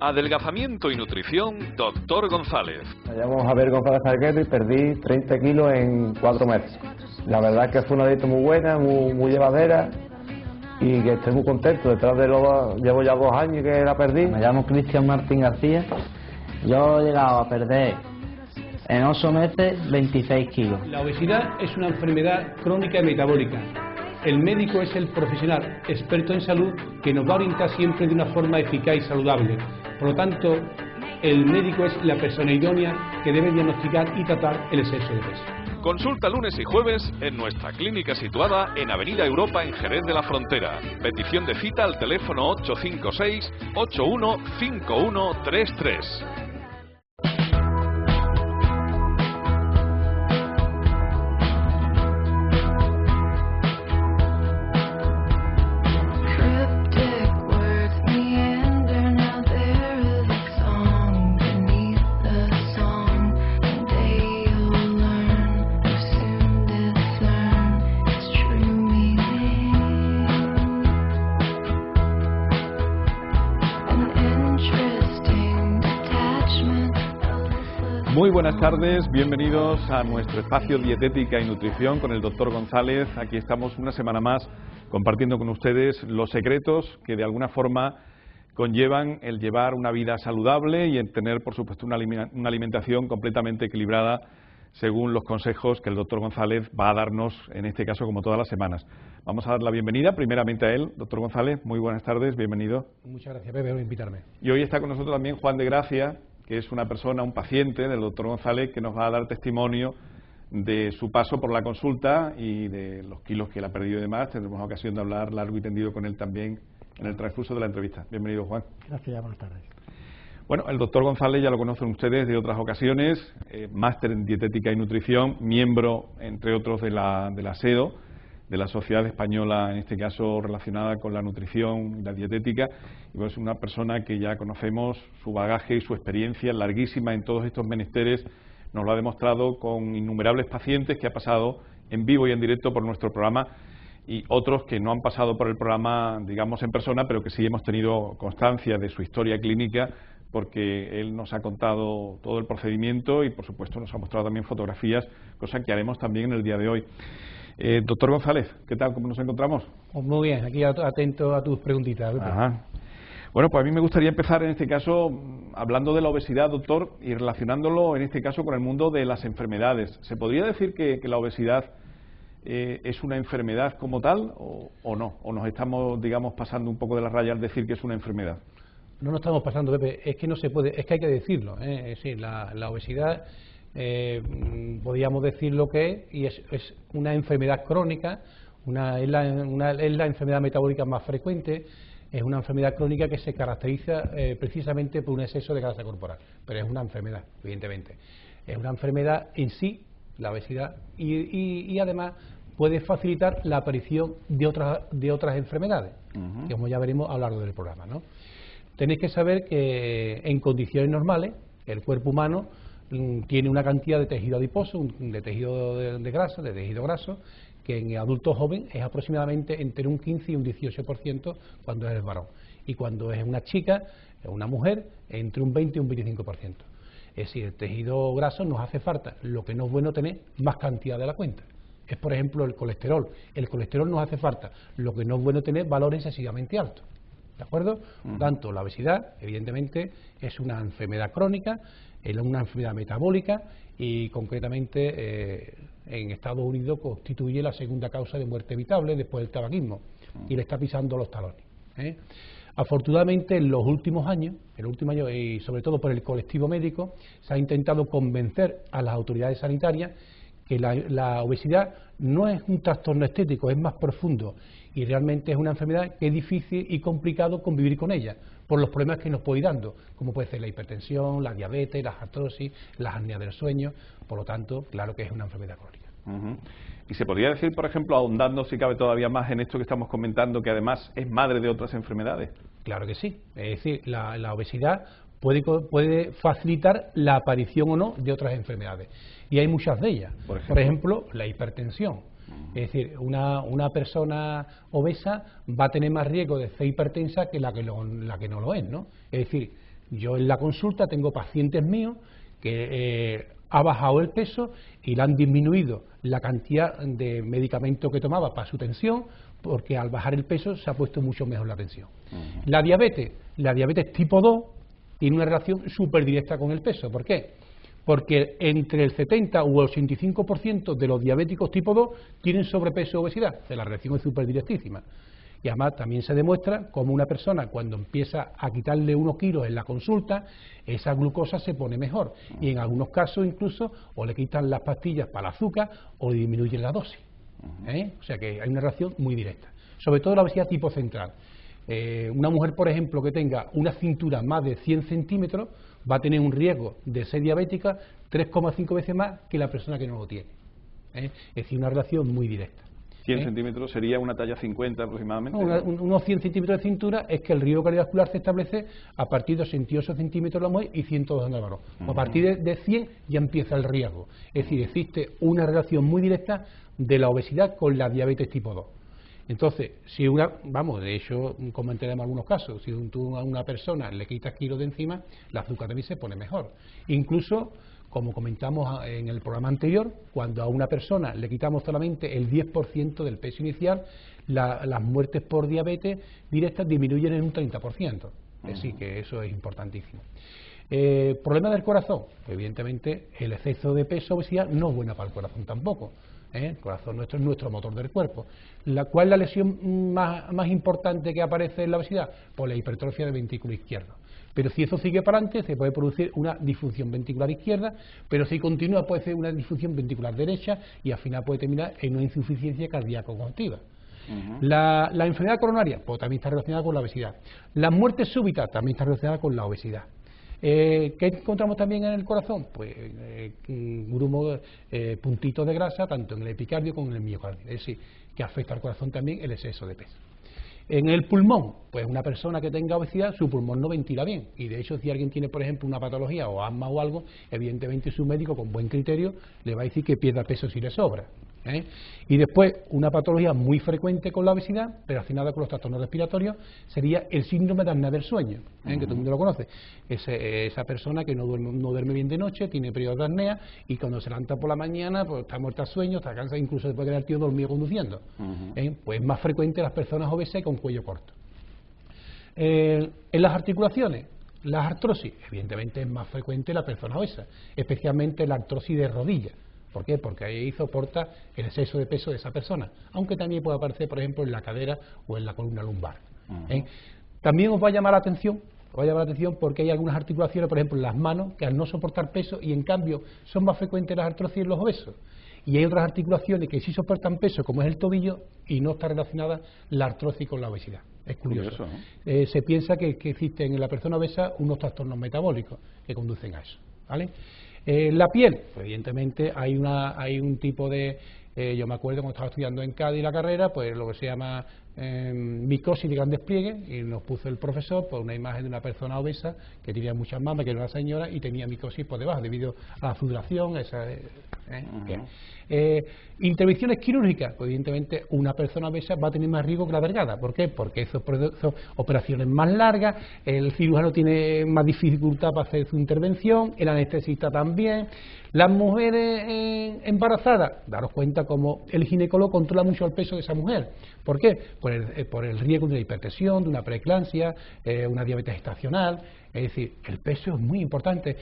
Adelgazamiento y nutrición, Dr. González. Me llamo Javier González Salguero y perdí 30 kilos en 4 meses. La verdad es que fue una dieta muy buena, muy llevadera y que estoy muy contento. Llevo ya 2 años que la perdí. Me llamo Cristian Martín García. Yo he llegado a perder en 8 meses 26 kilos. La obesidad es una enfermedad crónica y metabólica. El médico es el profesional experto en salud que nos va a orientar siempre de una forma eficaz y saludable. Por lo tanto, el médico es la persona idónea que debe diagnosticar y tratar el exceso de peso. Consulta lunes y jueves en nuestra clínica situada en Avenida Europa en Jerez de la Frontera. Petición de cita al teléfono 856 815133. Muy buenas tardes, bienvenidos a nuestro espacio Dietética y Nutrición con el Dr. González. Aquí estamos una semana más compartiendo con ustedes los secretos que de alguna forma conllevan el llevar una vida saludable y el tener, por supuesto, una alimentación completamente equilibrada según los consejos que el Dr. González va a darnos, en este caso, como todas las semanas. Vamos a dar la bienvenida primeramente a él. Dr. González, muy buenas tardes, bienvenido. Muchas gracias, Pepe, por invitarme. Y hoy está con nosotros también Juan de Gracia, que es una persona, un paciente del Dr. González, que nos va a dar testimonio de su paso por la consulta y de los kilos que él ha perdido y demás. Tendremos ocasión de hablar largo y tendido con él también en el transcurso de la entrevista. Bienvenido, Juan. Gracias, buenas tardes. Bueno, el Dr. González ya lo conocen ustedes de otras ocasiones, máster en Dietética y Nutrición, miembro, entre otros, de la SEDO, de la Sociedad Española, en este caso relacionada con la nutrición y la dietética, y es una persona que ya conocemos su bagaje y su experiencia larguísima en todos estos menesteres. Nos lo ha demostrado con innumerables pacientes que ha pasado en vivo y en directo por nuestro programa, y otros que no han pasado por el programa, digamos, en persona, pero que sí hemos tenido constancia de su historia clínica, porque él nos ha contado todo el procedimiento y, por supuesto, nos ha mostrado también fotografías, cosa que haremos también en el día de hoy. Doctor González, ¿qué tal? ¿Cómo nos encontramos? Pues muy bien, aquí atento a tus preguntitas. Ajá. Bueno, pues a mí me gustaría empezar en este caso hablando de la obesidad, doctor, y relacionándolo en este caso con el mundo de las enfermedades. ¿Se podría decir que la obesidad es una enfermedad como tal o no? ¿O nos estamos, digamos, pasando un poco de la raya al decir que es una enfermedad? No nos estamos pasando, Pepe, es que no se puede, es que hay que decirlo, Es decir, la obesidad, podríamos decir lo que es, y es una enfermedad crónica, es la enfermedad metabólica más frecuente, es una enfermedad crónica que se caracteriza precisamente por un exceso de grasa corporal, pero es una enfermedad, evidentemente. Es una enfermedad en sí, la obesidad, y además puede facilitar la aparición de otras enfermedades, que como ya veremos a lo largo del programa, ¿no? Tenéis que saber que en condiciones normales el cuerpo humano tiene una cantidad de tejido adiposo, de tejido de grasa, de tejido graso, que en adultos jóvenes es aproximadamente entre un 15 y un 18% cuando es varón. Y cuando es una chica, una mujer, entre un 20 y un 25%. Es decir, el tejido graso nos hace falta, lo que no es bueno tener más cantidad de la cuenta. Es, por ejemplo, el colesterol. El colesterol nos hace falta, lo que no es bueno tener valores excesivamente altos. ¿De acuerdo? Por tanto, la obesidad, evidentemente, es una enfermedad crónica, es una enfermedad metabólica y, concretamente, en Estados Unidos constituye la segunda causa de muerte evitable después del tabaquismo y le está pisando los talones. Afortunadamente, en los últimos años, y sobre todo por el colectivo médico, se ha intentado convencer a las autoridades sanitarias que la obesidad no es un trastorno estético, es más profundo y realmente es una enfermedad que es difícil y complicado convivir con ella por los problemas que nos puede ir dando, como puede ser la hipertensión, la diabetes, la artrosis, las apneas del sueño. Por lo tanto, claro que es una enfermedad crónica. Y se podría decir, por ejemplo, ahondando si cabe todavía más en esto que estamos comentando, que además es madre de otras enfermedades. Claro que sí, es decir, la obesidad puede facilitar la aparición o no de otras enfermedades, y hay muchas de ellas. Por ejemplo, la hipertensión. Es decir, una persona obesa va a tener más riesgo de ser hipertensa que la que no lo es, ¿no? Es decir, Yo en la consulta tengo pacientes míos que ha bajado el peso y le han disminuido la cantidad de medicamento que tomaba para su tensión, porque al bajar el peso se ha puesto mucho mejor la tensión. La diabetes tipo 2 tiene una relación súper directa con el peso. ¿Por qué? Porque entre el 70 o el 85% de los diabéticos tipo 2 tienen sobrepeso o obesidad. La relación es súper directísima. Y además también se demuestra cómo una persona, cuando empieza a quitarle unos kilos en la consulta, esa glucosa se pone mejor. Y en algunos casos incluso o le quitan las pastillas para el azúcar o le disminuyen la dosis. O sea que hay una relación muy directa. Sobre todo la obesidad tipo central. Una mujer, por ejemplo, que tenga una cintura más de 100 centímetros va a tener un riesgo de ser diabética 3,5 veces más que la persona que no lo tiene. Es decir, una relación muy directa. 100 centímetros sería una talla 50 aproximadamente. No, unos 100 centímetros de cintura es que el riesgo cardiovascular se establece a partir de 68 centímetros la mujer y 102 en el varón. A partir de 100 ya empieza el riesgo. Es decir, existe una relación muy directa de la obesidad con la diabetes tipo 2. Entonces, si de hecho, comentaremos algunos casos, si tú a una persona le quitas kilos de encima, el azúcar también se pone mejor. Incluso, como comentamos en el programa anterior, cuando a una persona le quitamos solamente el 10% del peso inicial, las muertes por diabetes directas disminuyen en un 30%. Es decir, que eso es importantísimo. ¿Problema del corazón? Pues evidentemente el exceso de peso, obesidad, no es buena para el corazón tampoco. El corazón nuestro es nuestro motor del cuerpo. ¿Cuál es la lesión más importante que aparece en la obesidad? Pues la hipertrofia del ventrículo izquierdo. Pero si eso sigue para adelante, se puede producir una disfunción ventricular izquierda, pero si continúa puede ser una disfunción ventricular derecha y al final puede terminar en una insuficiencia cardíaca congestiva. La enfermedad coronaria, pues también está relacionada con la obesidad. La muerte súbita también está relacionada con la obesidad. ¿Qué encontramos también en el corazón? Pues grumos, puntitos de grasa, tanto en el epicardio como en el miocardio. Es decir, que afecta al corazón también el exceso de peso. En el pulmón, pues una persona que tenga obesidad, su pulmón no ventila bien. Y de hecho, si alguien tiene, por ejemplo, una patología o asma o algo, evidentemente su médico, con buen criterio, le va a decir que pierda peso si le sobra. Y después, una patología muy frecuente con la obesidad, relacionada con los trastornos respiratorios, sería el síndrome de apnea del sueño, que todo el mundo lo conoce. Esa persona que no duerme bien de noche, tiene periodos de apnea y cuando se levanta por la mañana pues está muerta de sueño, está cansada, incluso se puede quedar tío dormido conduciendo. Pues es más frecuente en las personas obesas y con cuello corto. En las articulaciones, la artrosis, evidentemente es más frecuente en las personas obesas, especialmente la artrosis de rodilla. ¿Por qué? Porque ahí soporta el exceso de peso de esa persona, aunque también puede aparecer, por ejemplo, en la cadera o en la columna lumbar. También os va a llamar la atención porque hay algunas articulaciones, por ejemplo, en las manos, que al no soportar peso y en cambio son más frecuentes las artrosis en los obesos. Y hay otras articulaciones que sí soportan peso, como es el tobillo, y no está relacionada la artrosis con la obesidad. Es curioso. Se piensa que existen en la persona obesa unos trastornos metabólicos que conducen a eso, ¿vale? La piel, pues evidentemente hay un tipo de, yo me acuerdo cuando estaba estudiando en Cádiz la carrera, pues lo que se llama micosis de gran despliegue, y nos puso el profesor pues una imagen de una persona obesa que tenía muchas mamas, que era una señora, y tenía micosis por debajo debido a la sudoración. Intervenciones quirúrgicas, pues evidentemente una persona obesa va a tener más riesgo que la delgada. ¿Por qué? Porque son operaciones más largas, el cirujano tiene más dificultad para hacer su intervención, el anestesista también. Las mujeres embarazadas, daros cuenta como el ginecólogo controla mucho el peso de esa mujer. ¿Por qué? Por el riesgo de una hipertensión, de una preeclampsia, una diabetes gestacional. Es decir, el peso es muy importante.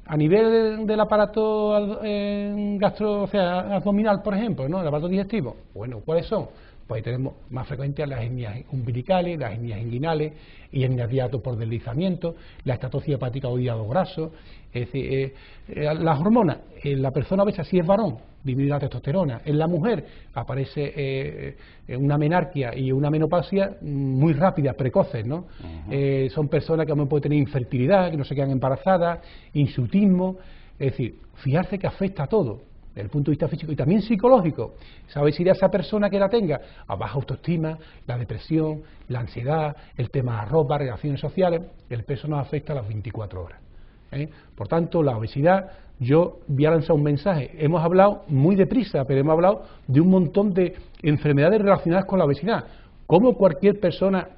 A nivel del aparato abdominal, por ejemplo, ¿no? El aparato digestivo, bueno, ¿cuáles son? Pues ahí tenemos más frecuentes las hernias umbilicales, las hernias inguinales, y hernias de hiato por deslizamiento, la estatosis hepática o hígado graso. Es decir, las hormonas, en la persona obesa, si es varón, disminuye la testosterona. En la mujer aparece una menarquia y una menopausia muy rápidas, precoces, ¿no? Son personas que a lo mejor pueden tener infertilidad, que no se quedan embarazadas, insutismo. Es decir, fijarse que afecta a todo, desde el punto de vista físico y también psicológico. ¿Sabéis si a esa persona que la tenga a baja autoestima, la depresión, la ansiedad, el tema de la ropa, relaciones sociales? El peso nos afecta a las 24 horas. Por tanto, la obesidad, yo voy a lanzar un mensaje. Hemos hablado muy deprisa, pero hemos hablado de un montón de enfermedades relacionadas con la obesidad. ¿Cómo cualquier persona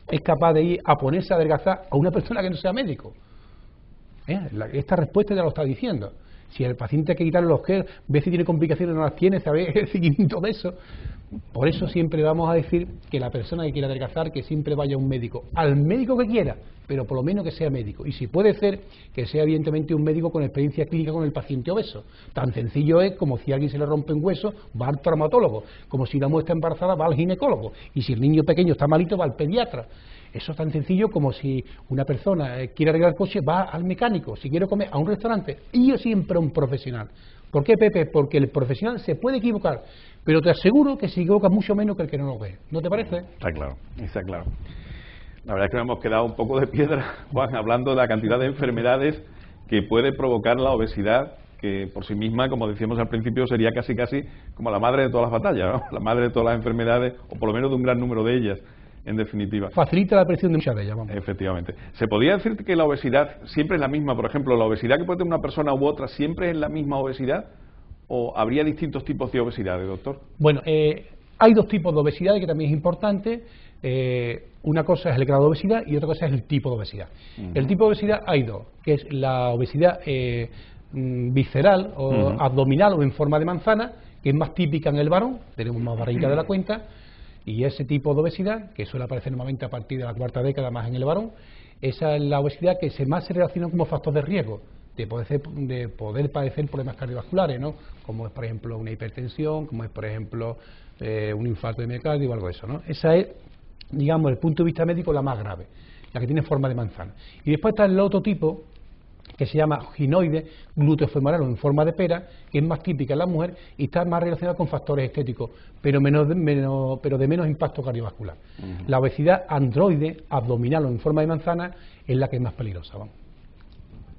es capaz de ir a ponerse a adelgazar a una persona que no sea médico? Esta respuesta ya lo está diciendo. Si el paciente hay que quitarle los que ve si tiene complicaciones o no las tiene, sabe el seguimiento de eso. Por eso siempre vamos a decir que la persona que quiera adelgazar, que siempre vaya a un médico, al médico que quiera, pero por lo menos que sea médico. Y si puede ser, que sea evidentemente un médico con experiencia clínica con el paciente obeso. Tan sencillo es como si a alguien se le rompe un hueso, va al traumatólogo. Como si la mujer está embarazada, va al ginecólogo. Y si el niño pequeño está malito, va al pediatra. Eso es tan sencillo como si una persona quiere arreglar el coche, va al mecánico. Si quiere comer, a un restaurante. Y yo siempre un profesional. ¿Por qué, Pepe? Porque el profesional se puede equivocar, pero te aseguro que se equivoca mucho menos que el que no lo ve. ¿No te parece? Está claro, está claro. La verdad es que nos hemos quedado un poco de piedra, Juan, hablando de la cantidad de enfermedades que puede provocar la obesidad, que por sí misma, como decíamos al principio, sería casi como la madre de todas las batallas, ¿no? La madre de todas las enfermedades, o por lo menos de un gran número de ellas, en definitiva. Facilita la aparición de muchas de ellas, vamos. Efectivamente. ¿Se podría decir que la obesidad siempre es la misma? Por ejemplo, ¿la obesidad que puede tener una persona u otra siempre es la misma obesidad? ¿O habría distintos tipos de obesidades, doctor? Bueno, hay dos tipos de obesidad que también es importante. Una cosa es el grado de obesidad y otra cosa es el tipo de obesidad. El tipo de obesidad hay dos, que es la obesidad visceral o abdominal o en forma de manzana, que es más típica en el varón, tenemos más barriga de la cuenta, y ese tipo de obesidad, que suele aparecer normalmente a partir de la cuarta década más en el varón, esa es la obesidad que más se relaciona como factor de riesgo de poder padecer problemas cardiovasculares, ¿no? Como es, por ejemplo, una hipertensión, como es, por ejemplo, un infarto de miocardio o algo de eso, ¿no? Esa es, digamos, desde el punto de vista médico, la más grave, la que tiene forma de manzana. Y después está el otro tipo, que se llama ginoide, glúteo-femoral o en forma de pera, que es más típica en la mujer y está más relacionada con factores estéticos, pero de menos impacto cardiovascular. La obesidad androide, abdominal o en forma de manzana, es la que es más peligrosa, vamos.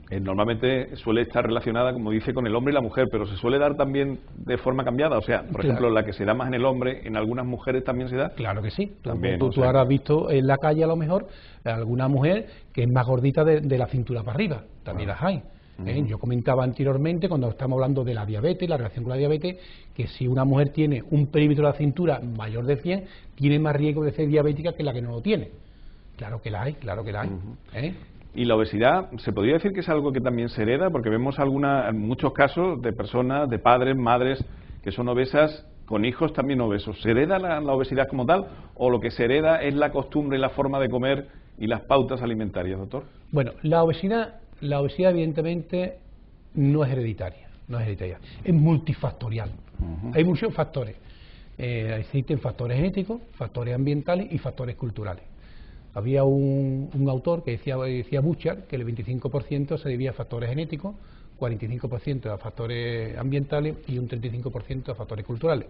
Normalmente suele estar relacionada, como dice, con el hombre y la mujer, pero se suele dar también de forma cambiada. O sea, por ejemplo, la que se da más en el hombre, en algunas mujeres también se da. Claro que sí. También, tú ahora has visto en la calle a lo mejor alguna mujer que es más gordita de la cintura para arriba. También las hay. Yo comentaba anteriormente, cuando estamos hablando de la diabetes, la relación con la diabetes, que si una mujer tiene un perímetro de la cintura mayor de 100, tiene más riesgo de ser diabética que la que no lo tiene. Claro que la hay, claro que la hay. Y la obesidad, ¿se podría decir que es algo que también se hereda? Porque vemos muchos casos de personas, de padres, madres, que son obesas con hijos también obesos. ¿Se hereda la obesidad como tal o lo que se hereda es la costumbre y la forma de comer y las pautas alimentarias, doctor? Bueno, la obesidad evidentemente no es hereditaria, es multifactorial. Hay muchos factores. Existen factores genéticos, factores ambientales y factores culturales. Había un autor que decía Buchard que el 25% se debía a factores genéticos, 45% a factores ambientales y un 35% a factores culturales.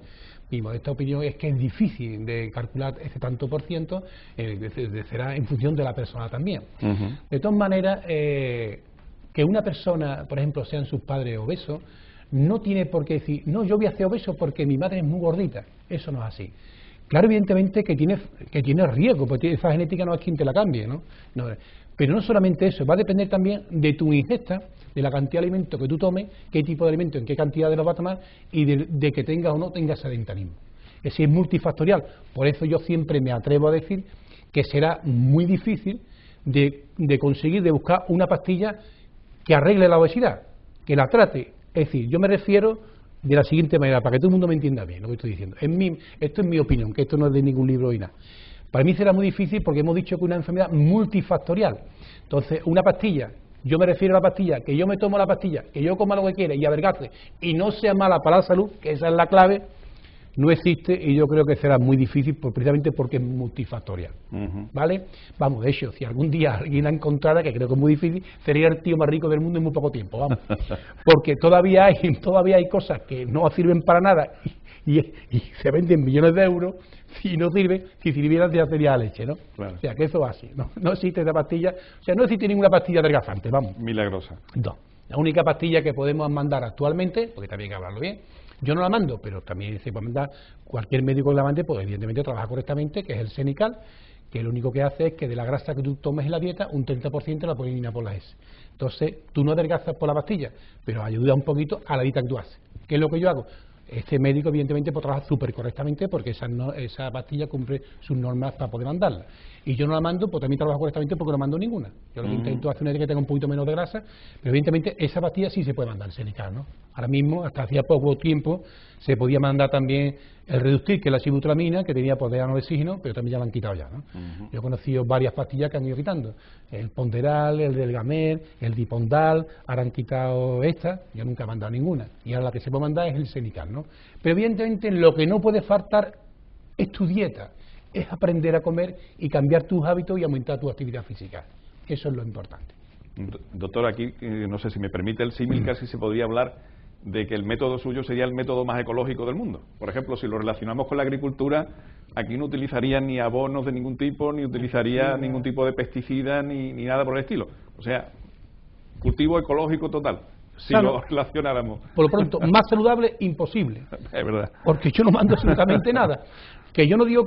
Mi modesta opinión es que es difícil de calcular ese tanto por ciento, será en función de la persona también. De todas maneras, que una persona, por ejemplo, sean sus padres obesos, no tiene por qué decir, no, yo voy a ser obeso porque mi madre es muy gordita. Eso no es así. Claro, evidentemente que tiene riesgo, porque esa genética no es quien te la cambie, ¿no? Pero no solamente eso, va a depender también de tu ingesta, de la cantidad de alimento que tú tomes, qué tipo de alimento, en qué cantidad lo vas a tomar y de que tengas o no tengas sedentarismo. Es decir, es multifactorial. Por eso yo siempre me atrevo a decir que será muy difícil de conseguir, de buscar una pastilla que arregle la obesidad, que la trate. Es decir, yo me refiero de la siguiente manera, para que todo el mundo me entienda bien lo que estoy diciendo. Esto es mi opinión, que esto no es de ningún libro y nada. Para mí será muy difícil porque hemos dicho que es una enfermedad multifactorial. Entonces, una pastilla, yo me refiero a la pastilla, que yo me tomo la pastilla, que yo coma lo que quiera y adelgace y no sea mala para la salud, que esa es la clave, no existe y yo creo que será muy difícil precisamente porque es multifactorial. ¿Vale? Vamos, de hecho, si algún día alguien la encontrara, que creo que es muy difícil, sería el tío más rico del mundo en muy poco tiempo, vamos. Porque todavía hay cosas que no sirven para nada y se venden millones de euros. Si no sirve, si sirviera ya sería leche, ¿no? Claro. O sea, que eso va así, no existe esa pastilla, o sea, no existe ninguna pastilla adelgazante, vamos. Milagrosa. No. La única pastilla que podemos mandar actualmente, porque también hay que hablarlo bien, yo no la mando, pero también se puede mandar, cualquier médico que la mande, pues evidentemente trabaja correctamente, que es el Senical, que lo único que hace es que de la grasa que tú tomes en la dieta, un 30% la puedes eliminar por la S. Entonces, tú no adelgazas por la pastilla, pero ayuda un poquito a la dieta que tú haces. ¿Qué es lo que yo hago? Este médico, evidentemente, pues, trabaja súper correctamente porque esa pastilla cumple sus normas para poder mandarla. Y yo no la mando, pues también trabajo correctamente porque no mando ninguna. Yo lo que intento hacer una dieta que tenga un poquito menos de grasa, pero evidentemente esa pastilla sí se puede mandar, el Senical, ¿no? Ahora mismo, hasta hacía poco tiempo, se podía mandar también el Reductil, que es la sibutramina, que tenía poder de oxígeno, pero también ya la han quitado ya, ¿no? Yo he conocido varias pastillas que han ido quitando. El Ponderal, el Delgamer, el Dipondal, ahora han quitado esta, yo nunca he mandado ninguna. Y ahora la que se puede mandar es el Senical, ¿no? Pero evidentemente lo que no puede faltar es tu dieta, es aprender a comer y cambiar tus hábitos y aumentar tu actividad física. Eso es lo importante. Doctor, aquí no sé si me permite el símil, casi se podría hablar de que el método suyo sería el método más ecológico del mundo. Por ejemplo, si lo relacionamos con la agricultura, aquí no utilizaría ni abonos de ningún tipo, ni utilizaría ningún tipo de pesticida, ni nada por el estilo. O sea, cultivo ecológico total, si lo relacionáramos. Por lo pronto, más saludable, imposible. Es verdad. Porque yo no mando absolutamente nada. Que yo no digo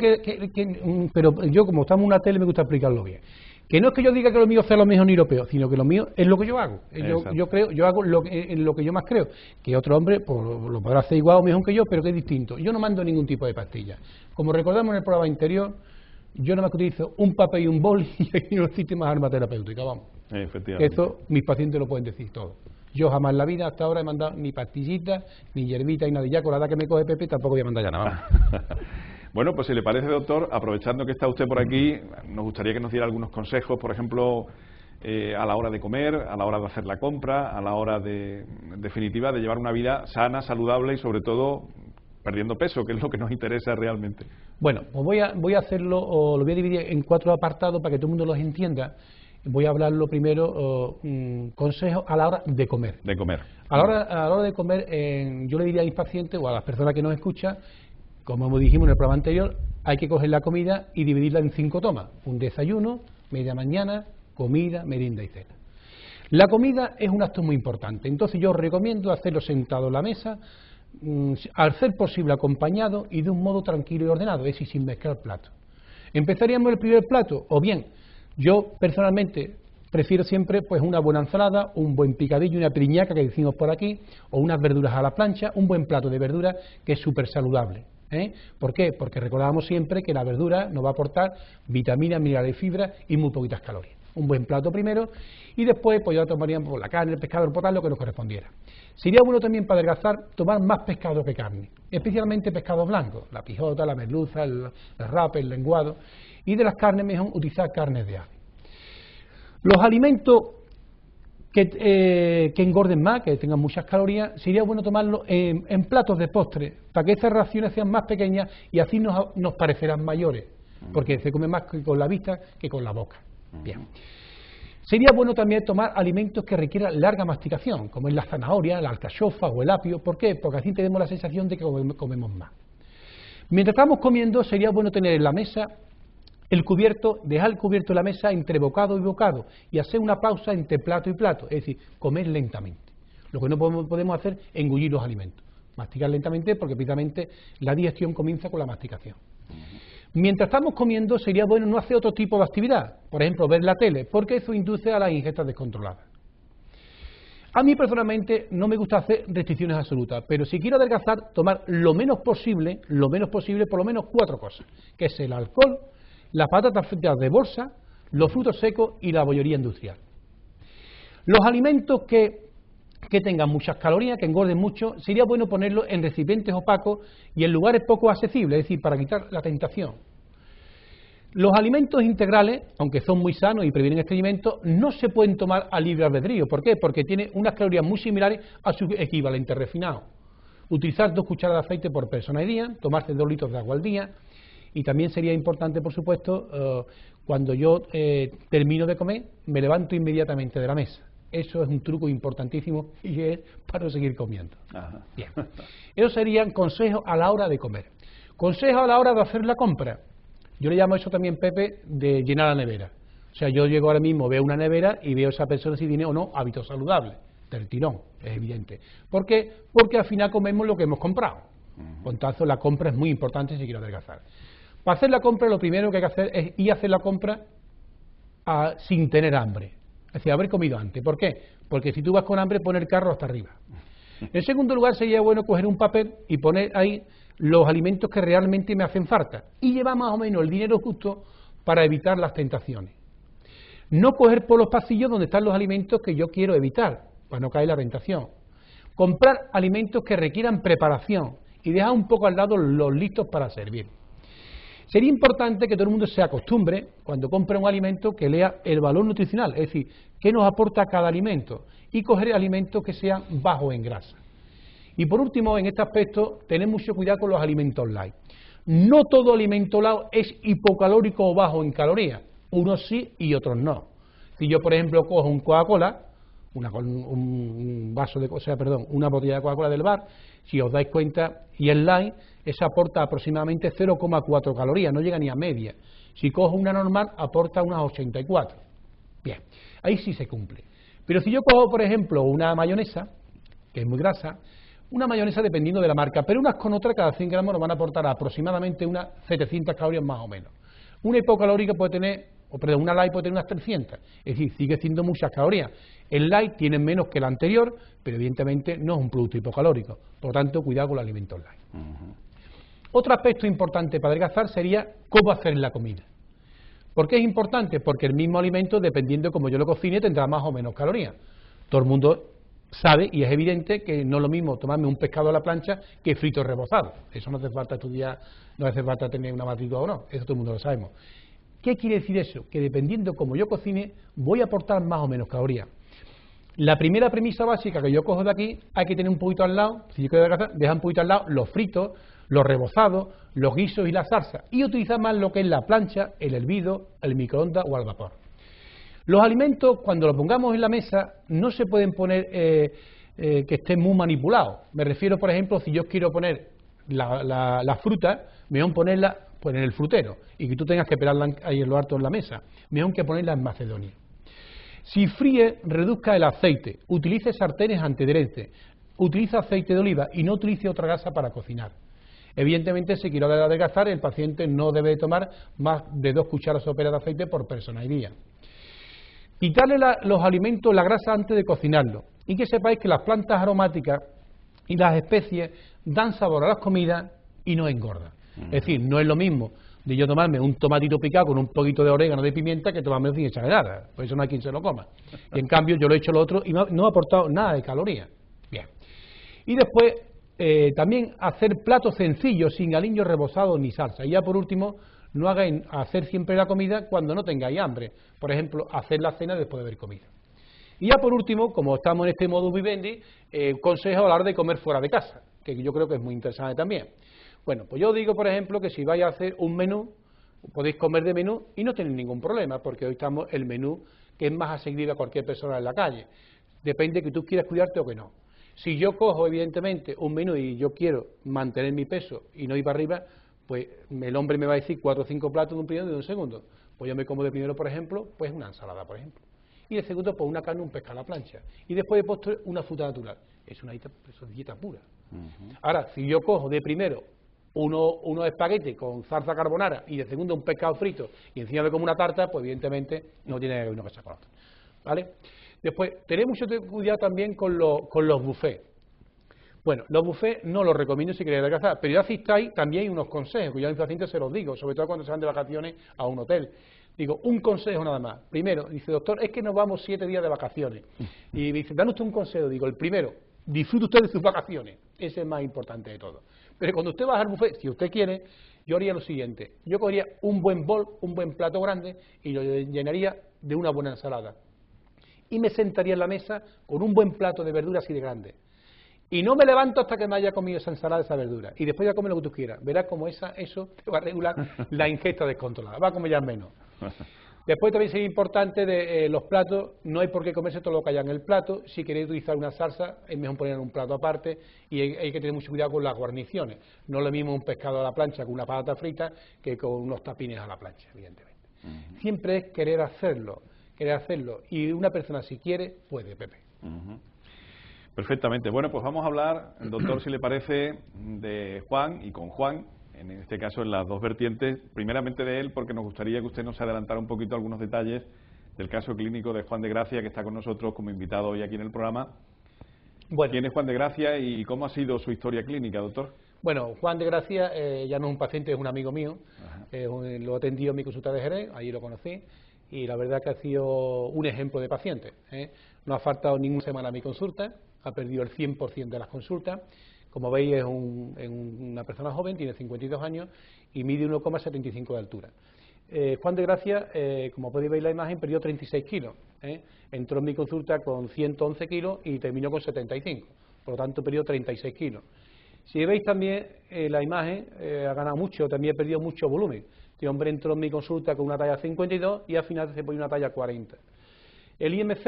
pero yo, como estamos en una tele, me gusta explicarlo bien. Que no es que yo diga que lo mío sea lo mejor ni lo peor, sino que lo mío es lo que yo hago. Yo hago en lo que yo más creo. Que otro hombre pues, lo podrá hacer igual o mejor que yo, pero que es distinto. Yo no mando ningún tipo de pastilla. Como recordamos en el programa anterior, yo nada más que utilizo un papel y un bol y no existe más arma terapéutica, vamos. Efectivamente. Eso mis pacientes lo pueden decir todo. Yo jamás en la vida hasta ahora he mandado ni pastillitas, ni hierbita y nada. Ya con la edad que me coge Pepe tampoco voy a mandar ya nada. Bueno, pues si le parece, doctor, aprovechando que está usted por aquí, nos gustaría que nos diera algunos consejos, por ejemplo, a la hora de comer, a la hora de hacer la compra, a la hora de, en definitiva, de llevar una vida sana, saludable y sobre todo perdiendo peso, que es lo que nos interesa realmente. Bueno, pues voy a hacerlo, o lo voy a dividir en 4 apartados para que todo el mundo los entienda. Voy a hablarlo primero, consejos a la hora de comer. De comer. A la hora de comer, yo le diría a mis pacientes o a las personas que nos escuchan, como dijimos en el programa anterior, hay que coger la comida y dividirla en 5 tomas. Un desayuno, media mañana, comida, merienda y cena. La comida es un acto muy importante, entonces yo recomiendo hacerlo sentado en la mesa, al ser posible acompañado y de un modo tranquilo y ordenado, es decir, sin mezclar platos. Empezaríamos el primer plato, o bien, yo personalmente prefiero siempre pues una buena ensalada, un buen picadillo, una piriñaca que decimos por aquí, o unas verduras a la plancha, un buen plato de verduras que es súper saludable. ¿Por qué? Porque recordábamos siempre que la verdura nos va a aportar vitaminas, minerales y fibras y muy poquitas calorías. Un buen plato primero y después pues ya tomaríamos la carne, el pescado, el potal, lo que nos correspondiera. Sería bueno también para adelgazar tomar más pescado que carne, especialmente pescados blancos, la pijota, la merluza, el rape, el lenguado, y de las carnes mejor utilizar carnes de ave. Los alimentos que engorden más, que tengan muchas calorías, sería bueno tomarlos en platos de postre, para que esas raciones sean más pequeñas y así nos parecerán mayores, porque se come más con la vista que con la boca. Bien. Sería bueno también tomar alimentos que requieran larga masticación, como es la zanahoria, la alcachofa o el apio. ¿Por qué? Porque así tenemos la sensación de que comemos más. Mientras estamos comiendo, sería bueno tener en la mesa el cubierto, dejar el cubierto en la mesa entre bocado y bocado y hacer una pausa entre plato y plato, es decir, comer lentamente. Lo que no podemos hacer es engullir los alimentos. Masticar lentamente porque precisamente la digestión comienza con la masticación. Mientras estamos comiendo sería bueno no hacer otro tipo de actividad, por ejemplo ver la tele, porque eso induce a las ingestas descontroladas. A mí personalmente no me gusta hacer restricciones absolutas, pero si quiero adelgazar, tomar lo menos posible, por lo menos 4 cosas, que es el alcohol, las patatas fritas de bolsa, los frutos secos y la bollería industrial. Los alimentos que tengan muchas calorías, que engorden mucho, sería bueno ponerlos en recipientes opacos y en lugares poco accesibles, es decir, para quitar la tentación. Los alimentos integrales, aunque son muy sanos y previenen estreñimiento, no se pueden tomar a libre albedrío. ¿Por qué? Porque tienen unas calorías muy similares a su equivalente refinado. Utilizar 2 cucharadas de aceite por persona al día, tomarse 2 litros de agua al día. Y también sería importante, por supuesto, cuando yo termino de comer, me levanto inmediatamente de la mesa. Eso es un truco importantísimo y es para no seguir comiendo. Ajá. Bien. Esos serían consejos a la hora de comer. Consejos a la hora de hacer la compra. Yo le llamo eso también, Pepe, de llenar la nevera. O sea, yo llego ahora mismo, veo una nevera y veo a esa persona si tiene o no hábitos saludables. Del tirón, es evidente. ¿Por qué? Porque al final comemos lo que hemos comprado. Por tanto, la compra es muy importante si quiero adelgazar. Para hacer la compra, lo primero que hay que hacer es ir a hacer la compra sin tener hambre. Es decir, haber comido antes. ¿Por qué? Porque si tú vas con hambre, pon el carro hasta arriba. En segundo lugar, sería bueno coger un papel y poner ahí los alimentos que realmente me hacen falta y llevar más o menos el dinero justo para evitar las tentaciones. No coger por los pasillos donde están los alimentos que yo quiero evitar, para no caer en la tentación. Comprar alimentos que requieran preparación y dejar un poco al lado los listos para servir. Sería importante que todo el mundo se acostumbre, cuando compre un alimento, que lea el valor nutricional, es decir, qué nos aporta cada alimento, y coger alimentos que sean bajos en grasa. Y por último, en este aspecto, tener mucho cuidado con los alimentos light. No todo alimento light es hipocalórico o bajo en calorías, unos sí y otros no. Si yo, por ejemplo, cojo un Coca-Cola, un vaso de, una botella de Coca-Cola del bar, si os dais cuenta, y es light, esa aporta aproximadamente 0,4 calorías, no llega ni a media. Si cojo una normal, aporta unas 84. Bien, ahí sí se cumple. Pero si yo cojo, por ejemplo, una mayonesa, que es muy grasa, una mayonesa dependiendo de la marca, pero unas con otras, cada 100 gramos nos van a aportar aproximadamente unas 700 calorías más o menos. Una hipocalórica puede tener, una light puede tener unas 300, es decir, sigue siendo muchas calorías. El light tiene menos que el anterior, pero evidentemente no es un producto hipocalórico, por lo tanto, cuidado con los alimentos light. Otro aspecto importante para adelgazar sería cómo hacer la comida. ¿Por qué es importante? Porque el mismo alimento, dependiendo de cómo yo lo cocine, tendrá más o menos calorías. Todo el mundo sabe, y es evidente, que no es lo mismo tomarme un pescado a la plancha que frito rebozado. Eso no hace falta estudiar, no hace falta tener una matrícula o no, eso todo el mundo lo sabemos. ¿Qué quiere decir eso? Que dependiendo de cómo yo cocine, voy a aportar más o menos calorías. La primera premisa básica que yo cojo de aquí, hay que tener un poquito al lado, si yo quiero adelgazar, dejar un poquito al lado los fritos, los rebozados, los guisos y la salsa, y utilizar más lo que es la plancha, el hervido, el microondas o al vapor. Los alimentos, cuando los pongamos en la mesa, no se pueden poner que estén muy manipulados. Me refiero, por ejemplo, si yo quiero poner la fruta, mejor ponerla pues, en el frutero, y que tú tengas que pelarla ahí en lo alto en la mesa, mejor que ponerla en Macedonia. Si fríe, reduzca el aceite, utilice sartenes antiadherentes, utilice aceite de oliva y no utilice otra grasa para cocinar. Evidentemente, si quiero adelgazar, el paciente no debe tomar más de 2 cucharas soperas de aceite por persona y día. Quitarle los alimentos, la grasa antes de cocinarlo. Y que sepáis que las plantas aromáticas y las especies dan sabor a las comidas y no engordan. Es decir, no es lo mismo de yo tomarme un tomatito picado con un poquito de orégano, de pimienta, que tomarme sin echarle nada. Por eso no hay quien se lo coma. Y en cambio yo lo he hecho lo otro y no ha aportado nada de calorías. Bien. Y después también hacer platos sencillos, sin aliños rebozados ni salsa. Y ya por último, no hagáis hacer siempre la comida cuando no tengáis hambre. Por ejemplo, hacer la cena después de haber comido. Y ya por último, como estamos en este modus vivendi, consejo a la hora de comer fuera de casa, que yo creo que es muy interesante también. Bueno, pues yo digo, por ejemplo, que si vais a hacer un menú, podéis comer de menú y no tenéis ningún problema, porque hoy estamos el menú que es más asequible a cualquier persona en la calle. Depende de que tú quieras cuidarte o que no. Si yo cojo, evidentemente, un menú y yo quiero mantener mi peso y no ir para arriba, pues el hombre me va a decir 4 o 5 platos de un primero y de un segundo. Pues yo me como de primero, por ejemplo, pues una ensalada, por ejemplo. Y de segundo, pues una carne, un pescado a la plancha. Y después de postre, una fruta natural. Es una dieta pura. Ahora, si yo cojo de primero unos espaguetis con salsa carbonara y de segundo un pescado frito y encima me como una tarta, pues evidentemente no tiene que ver una cosa con otra. ¿Vale? Después, tened mucho cuidado también con los buffets. Bueno, los buffets no los recomiendo si queréis adelgazar, pero ya asistáis, también hay unos consejos, que yo a mis pacientes se los digo, sobre todo cuando se van de vacaciones a un hotel. Digo, un consejo nada más. Primero, dice, doctor, es que nos vamos 7 días de vacaciones. Y dice, dame usted un consejo. Digo, el primero, disfrute usted de sus vacaciones. Ese es el más importante de todo. Pero cuando usted va al buffet, si usted quiere, yo haría lo siguiente. Yo cogería un buen bol, un buen plato grande, y lo llenaría de una buena ensalada. Y me sentaría en la mesa con un buen plato de verduras así de grande. Y no me levanto hasta que me haya comido esa ensalada, esa verdura. Y después ya come lo que tú quieras. Verás cómo eso te va a regular la ingesta descontrolada. Va a comer ya menos. Después también es importante de los platos, no hay por qué comerse todo lo que haya en el plato. Si queréis utilizar una salsa, es mejor poner un plato aparte y hay que tener mucho cuidado con las guarniciones. No es lo mismo un pescado a la plancha con una patata frita que con unos tapines a la plancha, evidentemente. Siempre es querer hacerlo, y una persona si quiere, puede, Pepe. Perfectamente. Bueno, pues vamos a hablar, doctor, si le parece, de Juan y con Juan, en este caso en las dos vertientes, primeramente de él, porque nos gustaría que usted nos adelantara un poquito algunos detalles del caso clínico de Juan de Gracia, que está con nosotros como invitado hoy aquí en el programa. Bueno. ¿Quién es Juan de Gracia y cómo ha sido su historia clínica, doctor? Bueno, Juan de Gracia ya no es un paciente, es un amigo mío. Lo atendí en mi consulta de Jerez, allí lo conocí, y la verdad que ha sido un ejemplo de paciente. No ha faltado ninguna semana a mi consulta, ha perdido el 100% de las consultas. Como veis, es una persona joven, tiene 52 años y mide 1,75 de altura. Juan de Gracia, como podéis ver en la imagen, perdió 36 kilos. Entró en mi consulta con 111 kilos y terminó con 75, por lo tanto perdió 36 kilos. Si veis también la imagen, ha ganado mucho, también ha perdido mucho volumen. Este hombre entró en mi consulta con una talla 52 y al final se pone una talla 40. El IMC,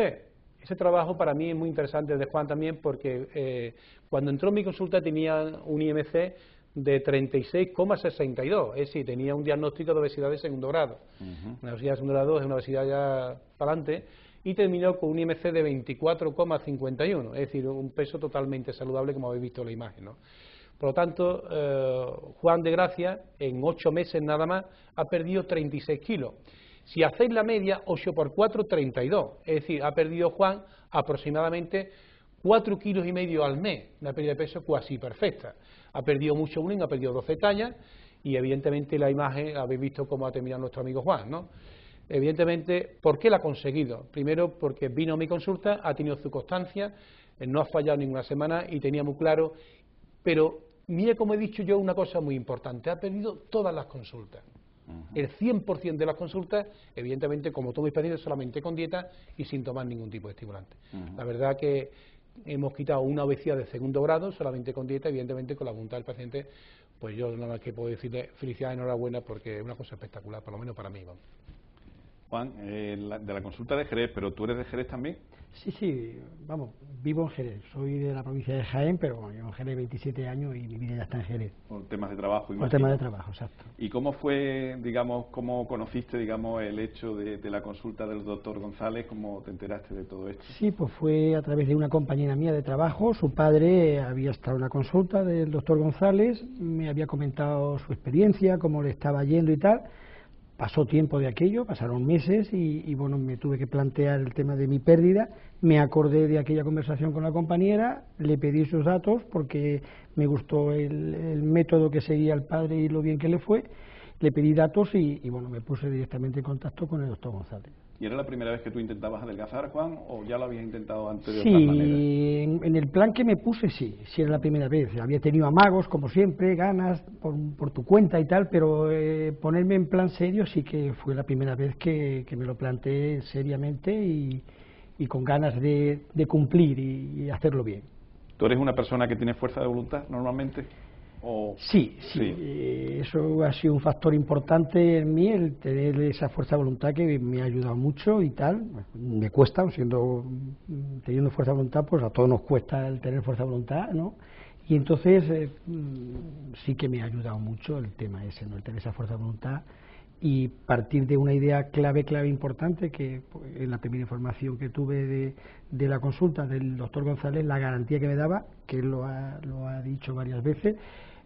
ese trabajo para mí es muy interesante de Juan también, porque cuando entró en mi consulta tenía un IMC de 36,62, es decir, tenía un diagnóstico de obesidad de segundo grado. Una obesidad de segundo grado es una obesidad ya para adelante, y terminó con un IMC de 24,51, es decir, un peso totalmente saludable, como habéis visto en la imagen, ¿no? Por lo tanto, Juan de Gracia, en 8 meses nada más, ha perdido 36 kilos. Si hacéis la media, 8 por 4, 32. Es decir, ha perdido Juan aproximadamente 4,5 kilos al mes, una pérdida de peso casi perfecta. Ha perdido mucho volumen, ha perdido 12 tallas, y evidentemente la imagen, habéis visto cómo ha terminado nuestro amigo Juan, ¿no? Evidentemente, ¿por qué la ha conseguido? Primero, porque vino a mi consulta, ha tenido su constancia, no ha fallado ninguna semana y tenía muy claro, pero mire como he dicho yo una cosa muy importante, ha perdido todas las consultas. El 100% de las consultas, evidentemente, como todos mis pacientes, solamente con dieta y sin tomar ningún tipo de estimulante. La verdad que hemos quitado una obesidad de segundo grado solamente con dieta, evidentemente con la voluntad del paciente. Pues yo nada más que puedo decirle felicidades, enhorabuena, porque es una cosa espectacular, por lo menos para mí. Vamos. Juan, de la consulta de Jerez, ¿pero tú eres de Jerez también? Sí, vamos, vivo en Jerez, soy de la provincia de Jaén, pero bueno, llevo en Jerez 27 años y mi vida ya está en Jerez. Por temas de trabajo, Por imagino. temas de trabajo, exacto. ¿Y cómo fue, digamos, cómo conociste, digamos, el hecho de la consulta del doctor González? ¿Cómo te enteraste de todo esto? Sí, pues fue a través de una compañera mía de trabajo. Su padre había estado en una consulta del doctor González, me había comentado su experiencia, cómo le estaba yendo y tal. Pasó tiempo de aquello, pasaron meses y bueno, me tuve que plantear el tema de mi pérdida. Me acordé de aquella conversación con la compañera, le pedí sus datos porque me gustó el método que seguía el padre y lo bien que le fue. Le pedí datos y bueno, me puse directamente en contacto con el doctor González. ¿Y era la primera vez que tú intentabas adelgazar, Juan, o ya lo habías intentado antes de Sí, otra manera? en el plan que me puse sí era la primera vez. Había tenido amagos, como siempre, ganas por tu cuenta y tal, pero ponerme en plan serio sí que fue la primera vez que me lo planteé seriamente y con ganas de cumplir y hacerlo bien. ¿Tú eres una persona que tiene fuerza de voluntad normalmente? ¿O... Sí. Eso ha sido un factor importante en mí, el tener esa fuerza de voluntad que me ha ayudado mucho y tal. Me cuesta, teniendo fuerza de voluntad, pues a todos nos cuesta el tener fuerza de voluntad, ¿no? Y entonces sí que me ha ayudado mucho el tema ese, ¿no? El tener esa fuerza de voluntad y partir de una idea clave importante, que pues, en la primera información que tuve de la consulta del doctor González, la garantía que me daba, que él lo ha dicho varias veces,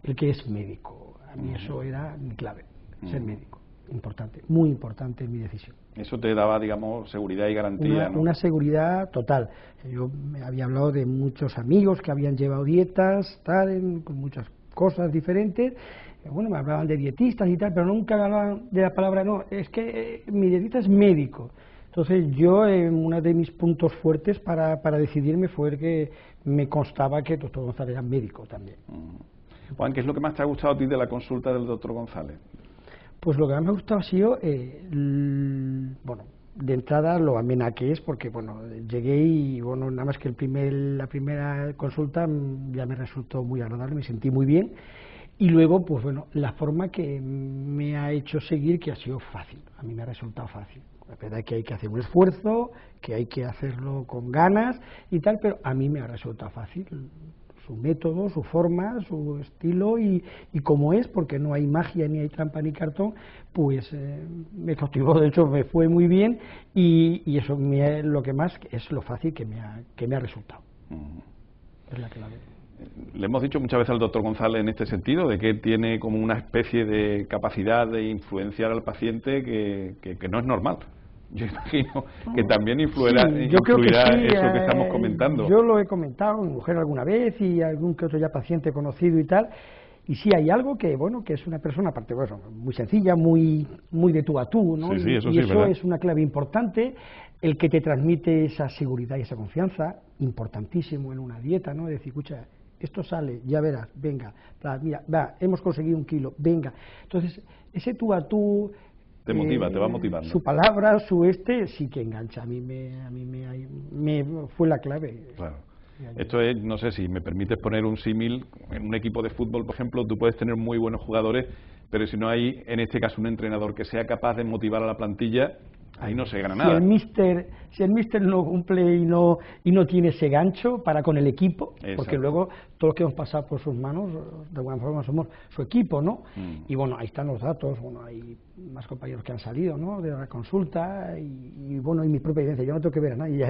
el que es médico. A mí eso era mi clave, ser médico. Importante, muy importante en mi decisión. Eso te daba, digamos, seguridad y garantía, ¿no? Una seguridad total. Yo me había hablado de muchos amigos que habían llevado dietas, con muchas cosas diferentes. Bueno, me hablaban de dietistas y tal, pero nunca me hablaban de la palabra, no, es que mi dietista es médico. Entonces yo, uno de mis puntos fuertes para decidirme fue que me constaba que el doctor González era médico también. Juan, ¿qué es lo que más te ha gustado a ti de la consulta del doctor González? Pues lo que más me ha gustado ha sido, bueno, de entrada lo amena que es, porque bueno, llegué y bueno, nada más que la primera consulta ya me resultó muy agradable, me sentí muy bien. Y luego, pues bueno, la forma que me ha hecho seguir, que ha sido fácil, a mí me ha resultado fácil. La verdad es que hay que hacer un esfuerzo, que hay que hacerlo con ganas y tal, pero a mí me ha resultado fácil. Su método, su forma, su estilo y como es, porque no hay magia, ni hay trampa, ni cartón, pues me cautivó, de hecho me fue muy bien y eso lo que más es lo fácil que me ha resultado. Es la clave. Le hemos dicho muchas veces al doctor González en este sentido, de que él tiene como una especie de capacidad de influenciar al paciente que no es normal. yo imagino que también influirá, Sí, yo creo que influirá sí, eso que estamos comentando. Yo lo he comentado a mi mujer alguna vez y a algún que otro ya paciente conocido y tal. Y sí hay algo que, bueno, que es una persona, aparte, bueno, muy sencilla, muy de tú a tú, ¿no? Sí, sí, eso y sí, eso ¿verdad? es una clave importante, el que te transmite esa seguridad y esa confianza, importantísimo en una dieta, ¿no? Decir, escucha, esto sale, ya verás, venga, mira, va, hemos conseguido 1 kilo, venga. Entonces, ese tú a tú... Te motiva, te va motivando. Su palabra, sí que engancha, a mí me fue la clave. Claro. Esto es, no sé si me permites poner un símil, en un equipo de fútbol, por ejemplo, tú puedes tener muy buenos jugadores, pero si no hay, en este caso, un entrenador que sea capaz de motivar a la plantilla, ahí no se gana nada. Si el míster no cumple y no tiene ese gancho para con el equipo, Exacto. porque luego todos los que hemos pasado por sus manos, de alguna forma somos su equipo, ¿no? Y bueno, ahí están los datos, bueno, hay más compañeros que han salido, ¿no? De la consulta y bueno, y mi propia evidencia, yo no tengo que ver a nadie, ya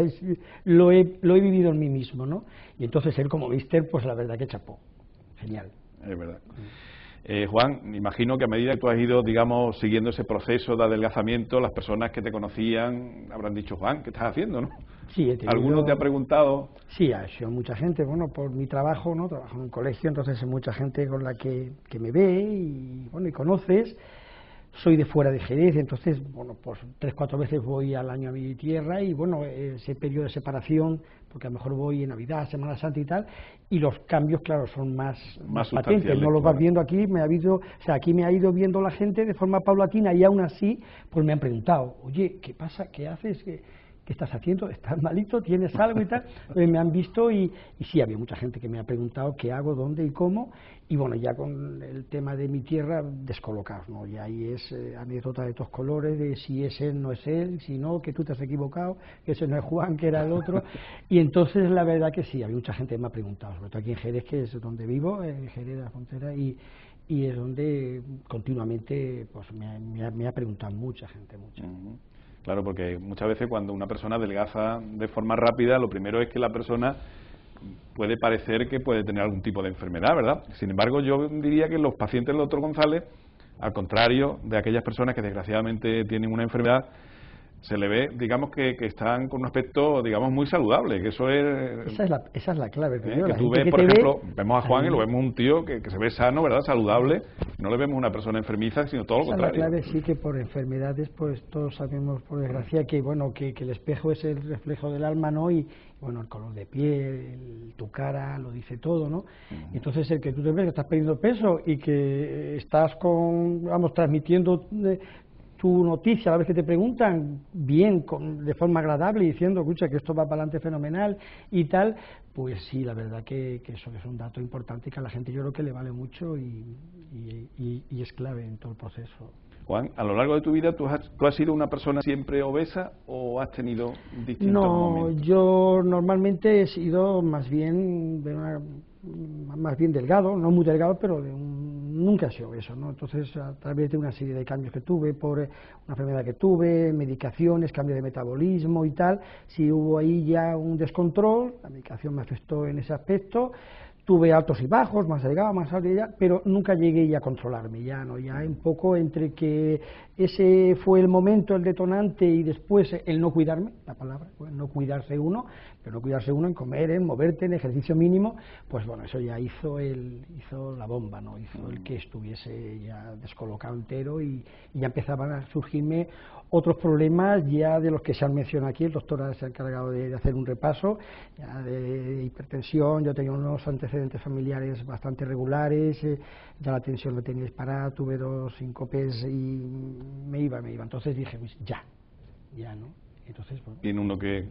lo he vivido en mí mismo, ¿no? Y entonces él como míster, pues la verdad que chapó, genial. Es verdad. Juan, me imagino que a medida que tú has ido, digamos, siguiendo ese proceso de adelgazamiento, las personas que te conocían habrán dicho, Juan, ¿qué estás haciendo, no? Sí, he tenido... ¿Alguno te ha preguntado? Sí, ha sido mucha gente, bueno, por mi trabajo, ¿no? Trabajo en un colegio, entonces hay mucha gente con la que me ve y, bueno, y conoces. Soy de fuera de Jerez, entonces, bueno, pues 3 o 4 veces voy al año a mi tierra y, bueno, ese periodo de separación, porque a lo mejor voy en Navidad, Semana Santa y tal, y los cambios, claro, son más patentes, no los vas viendo aquí, aquí me ha ido viendo la gente de forma paulatina y aún así, pues me han preguntado, oye, ¿qué pasa? ¿Qué haces? ¿Qué estás haciendo? ¿Estás malito? ¿Tienes algo y tal? Me han visto y sí, había mucha gente que me ha preguntado qué hago, dónde y cómo, y bueno, ya con el tema de mi tierra, descolocados, ¿no? Y ahí es anécdota de todos colores, de si es él, no es él, si no, que tú te has equivocado, que ese no es Juan, que era el otro, y entonces la verdad que sí, había mucha gente que me ha preguntado, sobre todo aquí en Jerez, que es donde vivo, en Jerez de la Frontera, y es donde continuamente pues me ha preguntado mucha gente, mucha. Claro, porque muchas veces cuando una persona adelgaza de forma rápida, lo primero es que la persona puede parecer que puede tener algún tipo de enfermedad, ¿verdad? Sin embargo, yo diría que los pacientes del doctor González, al contrario de aquellas personas que desgraciadamente tienen una enfermedad, se le ve, digamos, que están con un aspecto, digamos, muy saludable, que eso es... Esa es la clave. Que tú ves, por ejemplo, vemos a Juan y lo vemos un tío que se ve sano, ¿verdad?, saludable, no le vemos una persona enfermiza, sino todo lo contrario. Esa es la clave, sí, que por enfermedades, pues todos sabemos, por desgracia, que bueno, que el espejo es el reflejo del alma, ¿no? Y bueno, el color de piel, tu cara, lo dice todo, ¿no? Entonces, el que tú te ves que estás perdiendo peso y que estás transmitiendo... tu noticia, a la vez que te preguntan, bien, de forma agradable, diciendo, escucha, que esto va para adelante fenomenal y tal, pues sí, la verdad que eso es un dato importante que a la gente yo creo que le vale mucho y es clave en todo el proceso. Juan, a lo largo de tu vida, ¿tú has sido una persona siempre obesa o has tenido distintos momentos? No, yo normalmente he sido más bien delgado, no muy delgado, pero nunca he sido obeso, ¿no? Entonces, a través de una serie de cambios que tuve, por una enfermedad que tuve, medicaciones, cambio de metabolismo y tal, sí hubo ahí ya un descontrol, la medicación me afectó en ese aspecto. Tuve altos y bajos, más delgado, más alto y ya, pero nunca llegué ya a controlarme, ya un poco entre que ese fue el momento, el detonante, y después el no cuidarme, la palabra, pues no cuidarse uno, pero no cuidarse uno en comer, en moverte, en ejercicio mínimo, pues bueno, eso ya hizo la bomba, ¿no? Hizo el que estuviese ya descolocado entero y ya empezaban a surgirme otros problemas ya de los que se han mencionado aquí. El doctor se ha encargado de hacer un repaso, ya de hipertensión. Yo tenía unos antecedentes familiares bastante regulares, ya la tensión la tenía disparada, tuve 2 síncopes y me iba. Entonces dije, pues ya, ¿no? Entonces, bueno, tiene uno que,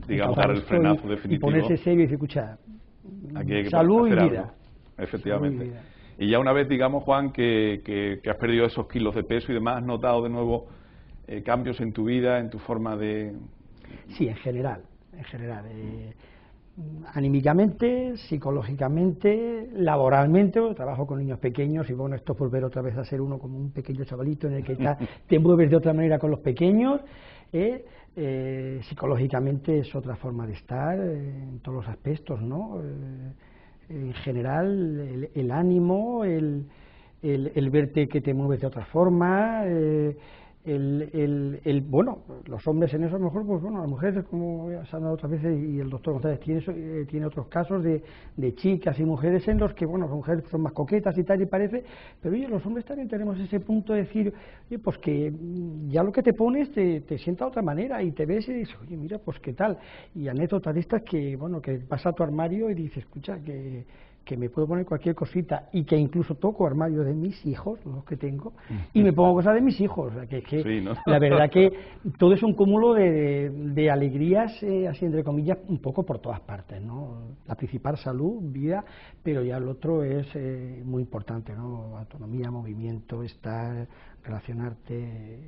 digamos, dar el frenazo definitivo. Y ponerse serio y decir, escucha, aquí hay que salud y hacer vida. Algo. Efectivamente. Salud y vida. Y ya una vez, digamos, Juan, que has perdido esos kilos de peso y demás, ¿has notado de nuevo cambios en tu vida, en tu forma de...? Sí, en general. Anímicamente, psicológicamente, laboralmente, trabajo con niños pequeños y bueno, esto es volver otra vez a ser uno como un pequeño chavalito en el que te mueves de otra manera con los pequeños. Psicológicamente es otra forma de estar en todos los aspectos, ¿no? En general, el ánimo, el verte que te mueves de otra forma, bueno, los hombres en eso a lo mejor, pues bueno, las mujeres, como ya se ha hablado otras veces, y el doctor González tiene otros casos de chicas y mujeres en los que, bueno, las mujeres son más coquetas y tal, y parece, pero oye, los hombres también tenemos ese punto de decir, oye, pues que ya lo que te pones te sienta de otra manera, y te ves y dices, oye, mira, pues qué tal, y anécdotas de estas que, bueno, que vas a tu armario y dices, escucha, que me puedo poner cualquier cosita, y que incluso toco armario de mis hijos, los que tengo, y me pongo cosas de mis hijos, o sea, que sí, ¿no? La verdad que todo es un cúmulo de alegrías, así entre comillas, un poco por todas partes, ¿no? La principal, salud, vida, pero ya el otro es muy importante, ¿no? Autonomía, movimiento, estar, relacionarte...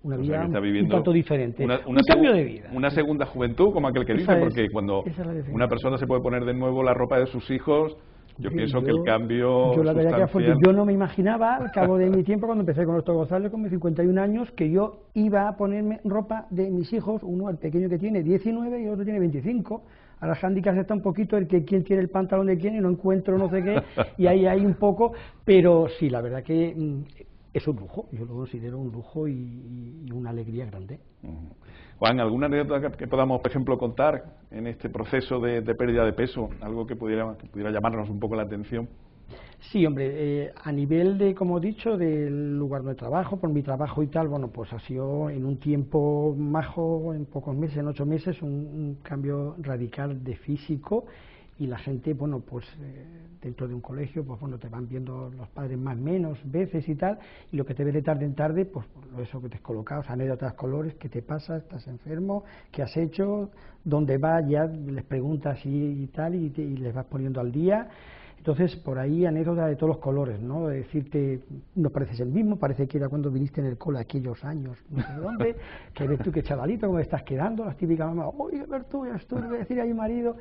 Una vida un tanto diferente, un cambio de vida. Una segunda juventud, como aquel que dice, porque cuando una persona se puede poner de nuevo la ropa de sus hijos, yo pienso que el cambio yo la verdad que yo no me imaginaba, al cabo de mi tiempo, cuando empecé con el doctor González, con mis 51 años, que yo iba a ponerme ropa de mis hijos, uno, el pequeño que tiene 19 y el otro tiene 25. A las handicaps está un poquito el que quién tiene el pantalón de quién y no encuentro no sé qué, y ahí hay un poco, pero sí, la verdad que... es un lujo, yo lo considero un lujo y una alegría grande. Juan, ¿alguna anécdota que podamos, por ejemplo, contar en este proceso de pérdida de peso? Algo que pudiera llamarnos un poco la atención. Sí, hombre, a nivel de, como he dicho, del lugar de trabajo, por mi trabajo y tal, bueno, pues ha sido en un tiempo majo, en pocos meses, en 8 meses, un cambio radical de físico. Y la gente, bueno, pues dentro de un colegio, pues bueno, te van viendo los padres más menos veces y tal, y lo que te ves de tarde en tarde, pues eso que te has colocado, anécdotas, colores, ¿qué te pasa? ¿Estás enfermo? ¿Qué has hecho? ¿Dónde vas? Ya les preguntas y tal, y les vas poniendo al día. Entonces, por ahí anécdotas de todos los colores, ¿no? De decirte, no pareces el mismo, parece que era cuando viniste en el cole aquellos años, no sé dónde, que ves tú que chavalito, cómo estás quedando, las típicas mamás, oye, a ver tú, ya estoy, voy a decir a mi marido.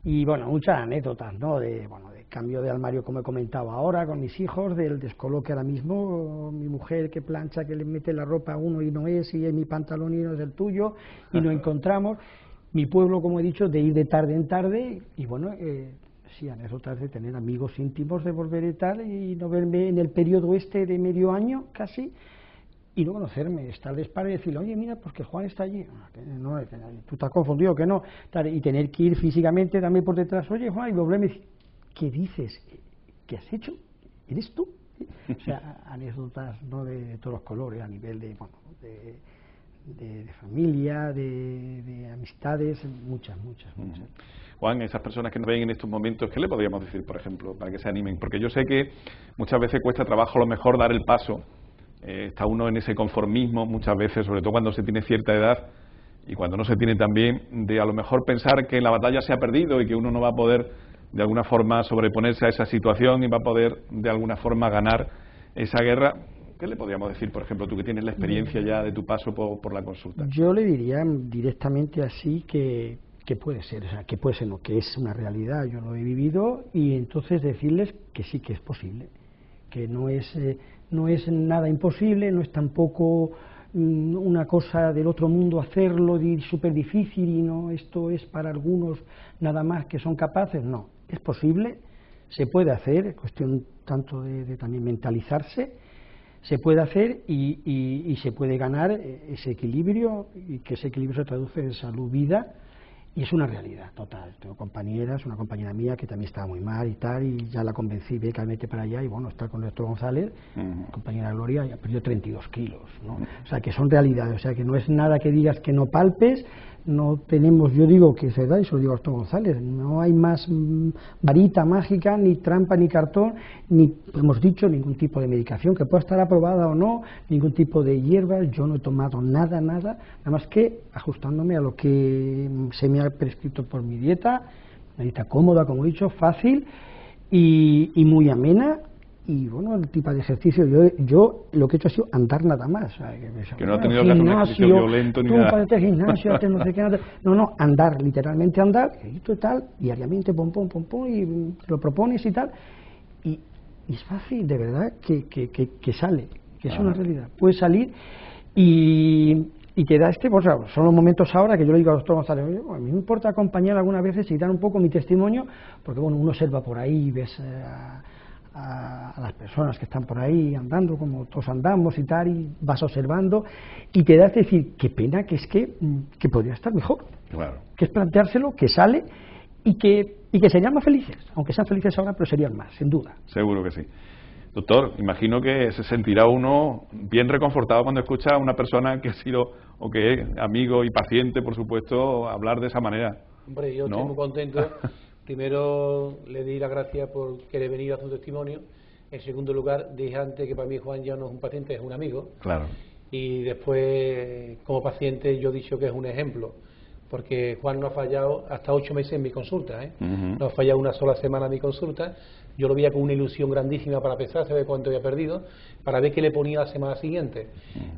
Y bueno, muchas anécdotas, ¿no? De cambio de armario, como he comentado ahora, con mis hijos, del descoloque ahora mismo, mi mujer que plancha, que le mete la ropa a uno y no es, y es mi pantalón y no es el tuyo, y no encontramos. Mi pueblo, como he dicho, de ir de tarde en tarde, y bueno, sí, anécdotas de tener amigos íntimos, de volver y tal, y no verme en el periodo este de medio año, casi, y no conocerme, estar de espalda y decirle, oye, mira, pues que Juan está allí, no, tú estás confundido, que no, y tener que ir físicamente también por detrás, oye, Juan, y volverme y decir, ¿qué dices? ¿Qué has hecho? ¿Eres tú? O sea, anécdotas, ¿no?, de todos los colores, a nivel de, bueno, de familia, de amistades, muchas. Juan, esas personas que nos ven en estos momentos, ¿qué le podríamos decir, por ejemplo, para que se animen? Porque yo sé que muchas veces cuesta trabajo a lo mejor dar el paso. Está uno en ese conformismo muchas veces, sobre todo cuando se tiene cierta edad y cuando no se tiene también, de a lo mejor pensar que la batalla se ha perdido y que uno no va a poder de alguna forma sobreponerse a esa situación y va a poder de alguna forma ganar esa guerra. ¿Qué le podríamos decir, por ejemplo, tú que tienes la experiencia ya de tu paso por la consulta? Yo le diría directamente así que puede ser, o sea, que puede ser, no, que es una realidad, yo lo he vivido, y entonces decirles que sí que es posible, que no es nada imposible, no es tampoco una cosa del otro mundo hacerlo, súper difícil, y no, esto es para algunos nada más que son capaces, no, es posible, se puede hacer, es cuestión tanto de también mentalizarse, se puede hacer y se puede ganar ese equilibrio, y que ese equilibrio se traduce en salud, vida. Y es una realidad total. Tengo compañeras, una compañera mía que también estaba muy mal y tal, y ya la convencí becamente para allá, y bueno, está con el doctor González, compañera Gloria, y ha perdido 32 kilos, ¿no? O sea, que son realidades, o sea, que no es nada que digas que no palpes, no tenemos, yo digo que es verdad, y se lo digo al doctor González, no hay más varita mágica, ni trampa, ni cartón, ni, hemos dicho, ningún tipo de medicación que pueda estar aprobada o no, ningún tipo de hierbas, yo no he tomado nada más que ajustándome a lo que se me ha prescrito por mi dieta, una dieta cómoda, como he dicho, fácil y muy amena. Y bueno, el tipo de ejercicio, yo lo que he hecho ha sido andar nada más. O sea, que no ha tenido que hacer un ejercicio violento ni nada. Para gimnasio, no sé qué, no, andar, literalmente andar, y tal, diariamente, pum, y lo propones y tal. Y es fácil, de verdad, que sale, que es una realidad. Puede salir y te da pues son los momentos ahora que yo le digo al doctor González, a mí me importa acompañar algunas veces y dar un poco mi testimonio, porque bueno, uno observa por ahí, ves a las personas que están por ahí andando, como todos andamos y tal, y vas observando, y te das a decir, qué pena que es que podría estar mejor. Claro. Que es planteárselo, que sale y que serían más felices, aunque sean felices ahora, pero serían más, sin duda. Seguro que sí. Doctor, imagino que se sentirá uno bien reconfortado cuando escucha a una persona que ha sido, o que es amigo y paciente, por supuesto, hablar de esa manera. Hombre, yo ¿no? estoy muy contento. Primero le di las gracias por querer venir a hacer un testimonio. En segundo lugar, dije antes que para mí Juan ya no es un paciente, es un amigo. Claro. Y después, como paciente, yo he dicho que es un ejemplo, porque Juan no ha fallado hasta 8 meses en mi consulta, ¿eh? No ha fallado una sola semana en mi consulta. Yo lo veía con una ilusión grandísima para pensar, saber cuánto había perdido, para ver qué le ponía la semana siguiente.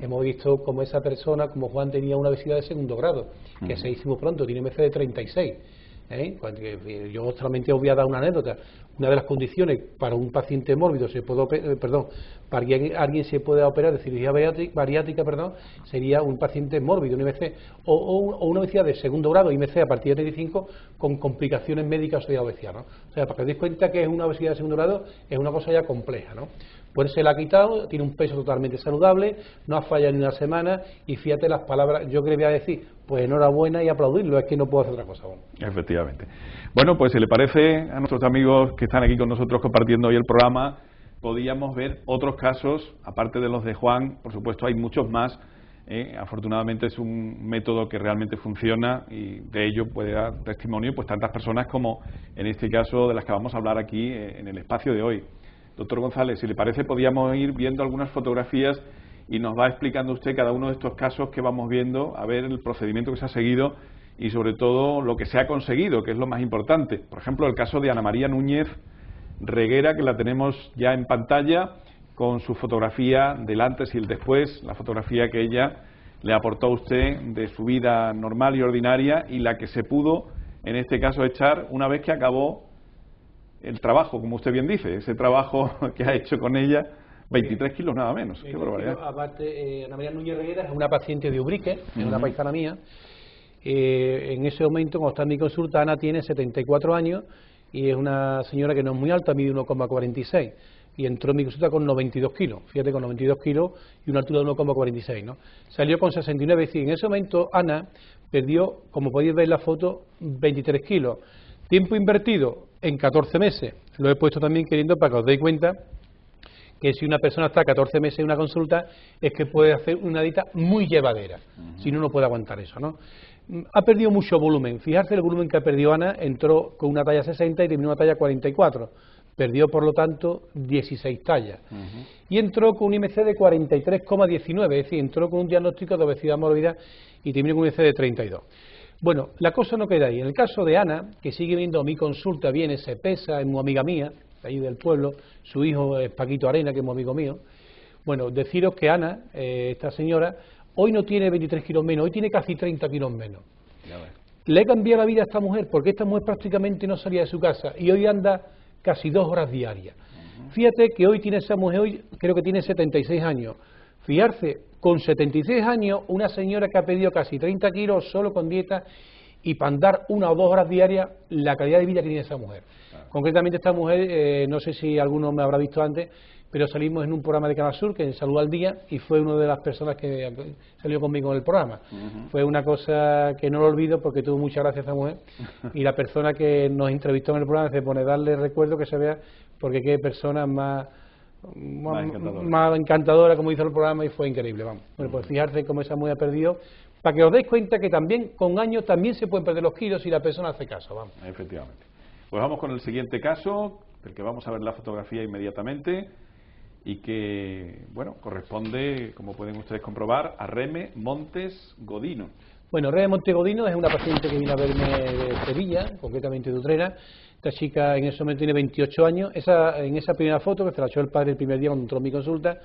Hemos visto como esa persona, como Juan, tenía una obesidad de segundo grado, que se hizo muy pronto, tiene MC de 36. Yo solamente os voy a dar una anécdota. Una de las condiciones para un paciente mórbido para que alguien se pueda operar de cirugía bariátrica, sería un paciente mórbido, un IMC, o una obesidad de segundo grado, IMC a partir de 35, con complicaciones médicas de la obesidad, ¿no? O sea, para que os deis cuenta que es una obesidad de segundo grado, es una cosa ya compleja, ¿no? Pues se la ha quitado, tiene un peso totalmente saludable, no ha fallado ni una semana, y fíjate las palabras, yo que le voy a decir, pues enhorabuena y aplaudirlo, es que no puedo hacer otra cosa. Bueno. Efectivamente. Bueno, pues si le parece a nuestros amigos que están aquí con nosotros compartiendo hoy el programa, podíamos ver otros casos, aparte de los de Juan, por supuesto hay muchos más. Afortunadamente es un método que realmente funciona y de ello puede dar testimonio pues tantas personas como en este caso de las que vamos a hablar aquí en el espacio de hoy. Doctor González, si le parece, podíamos ir viendo algunas fotografías y nos va explicando usted cada uno de estos casos que vamos viendo, a ver el procedimiento que se ha seguido y sobre todo lo que se ha conseguido, que es lo más importante. Por ejemplo, el caso de Ana María Núñez Reguera, que la tenemos ya en pantalla, con su fotografía del antes y el después, la fotografía que ella le aportó a usted de su vida normal y ordinaria y la que se pudo, en este caso, echar una vez que acabó el trabajo, como usted bien dice, ese trabajo que ha hecho con ella, 23 kilos nada menos. Qué barbaridad. Aparte, Ana María Núñez Reguera es una paciente de Ubrique, es una paisana mía. En ese momento, cuando está en mi consulta, Ana tiene 74 años y es una señora que no es muy alta, mide 1,46 y entró en mi consulta con 92 kilos, fíjate, con 92 kilos y una altura de 1,46, ¿no? Salió con 69, es decir, en ese momento Ana perdió, como podéis ver en la foto, 23 kilos. Tiempo invertido en 14 meses, lo he puesto también queriendo para que os deis cuenta que si una persona está 14 meses en una consulta es que puede hacer una dieta muy llevadera, si no, no puede aguantar eso, ¿no? Ha perdido mucho volumen, fijarse el volumen que ha perdido Ana, entró con una talla 60 y terminó una talla 44, perdió por lo tanto 16 tallas, y entró con un IMC de 43,19, es decir, entró con un diagnóstico de obesidad mórbida y terminó con un IMC de 32. Bueno, la cosa no queda ahí. En el caso de Ana, que sigue viendo mi consulta, viene, se pesa, es muy amiga mía, de ahí del pueblo, su hijo es Paquito Arena, que es muy amigo mío. Bueno, deciros que Ana, esta señora, hoy no tiene 23 kilos menos, hoy tiene casi 30 kilos menos. Le he cambiado la vida a esta mujer, porque esta mujer prácticamente no salía de su casa, y hoy anda casi 2 horas diarias. Fíjate que hoy tiene esa mujer, hoy creo que tiene 76 años. Fijarse, con 76 años, una señora que ha perdido casi 30 kilos solo con dieta y para andar 1 o 2 horas diarias, la calidad de vida que tiene esa mujer. Concretamente esta mujer, no sé si alguno me habrá visto antes, pero salimos en un programa de Canal Sur, que en Salud al Día, y fue una de las personas que salió conmigo en el programa. Fue una cosa que no lo olvido porque tuvo mucha gracia esta mujer, y la persona que nos entrevistó en el programa se pone darle recuerdo que se vea, porque qué persona más encantadora, como hizo el programa, y fue increíble, vamos. Bueno, pues fijarse cómo esa mujer ha perdido, para que os deis cuenta que también con años también se pueden perder los kilos si la persona hace caso, vamos. Efectivamente. Pues vamos con el siguiente caso, del que vamos a ver la fotografía inmediatamente, y que, bueno, corresponde, como pueden ustedes comprobar, a Reme Montes Godino. Bueno, Reme Montes Godino es una paciente que vino a verme de Sevilla, concretamente de Utrera. Esta chica en ese momento tiene 28 años. En esa primera foto, que se la echó el padre el primer día cuando entró en mi consulta,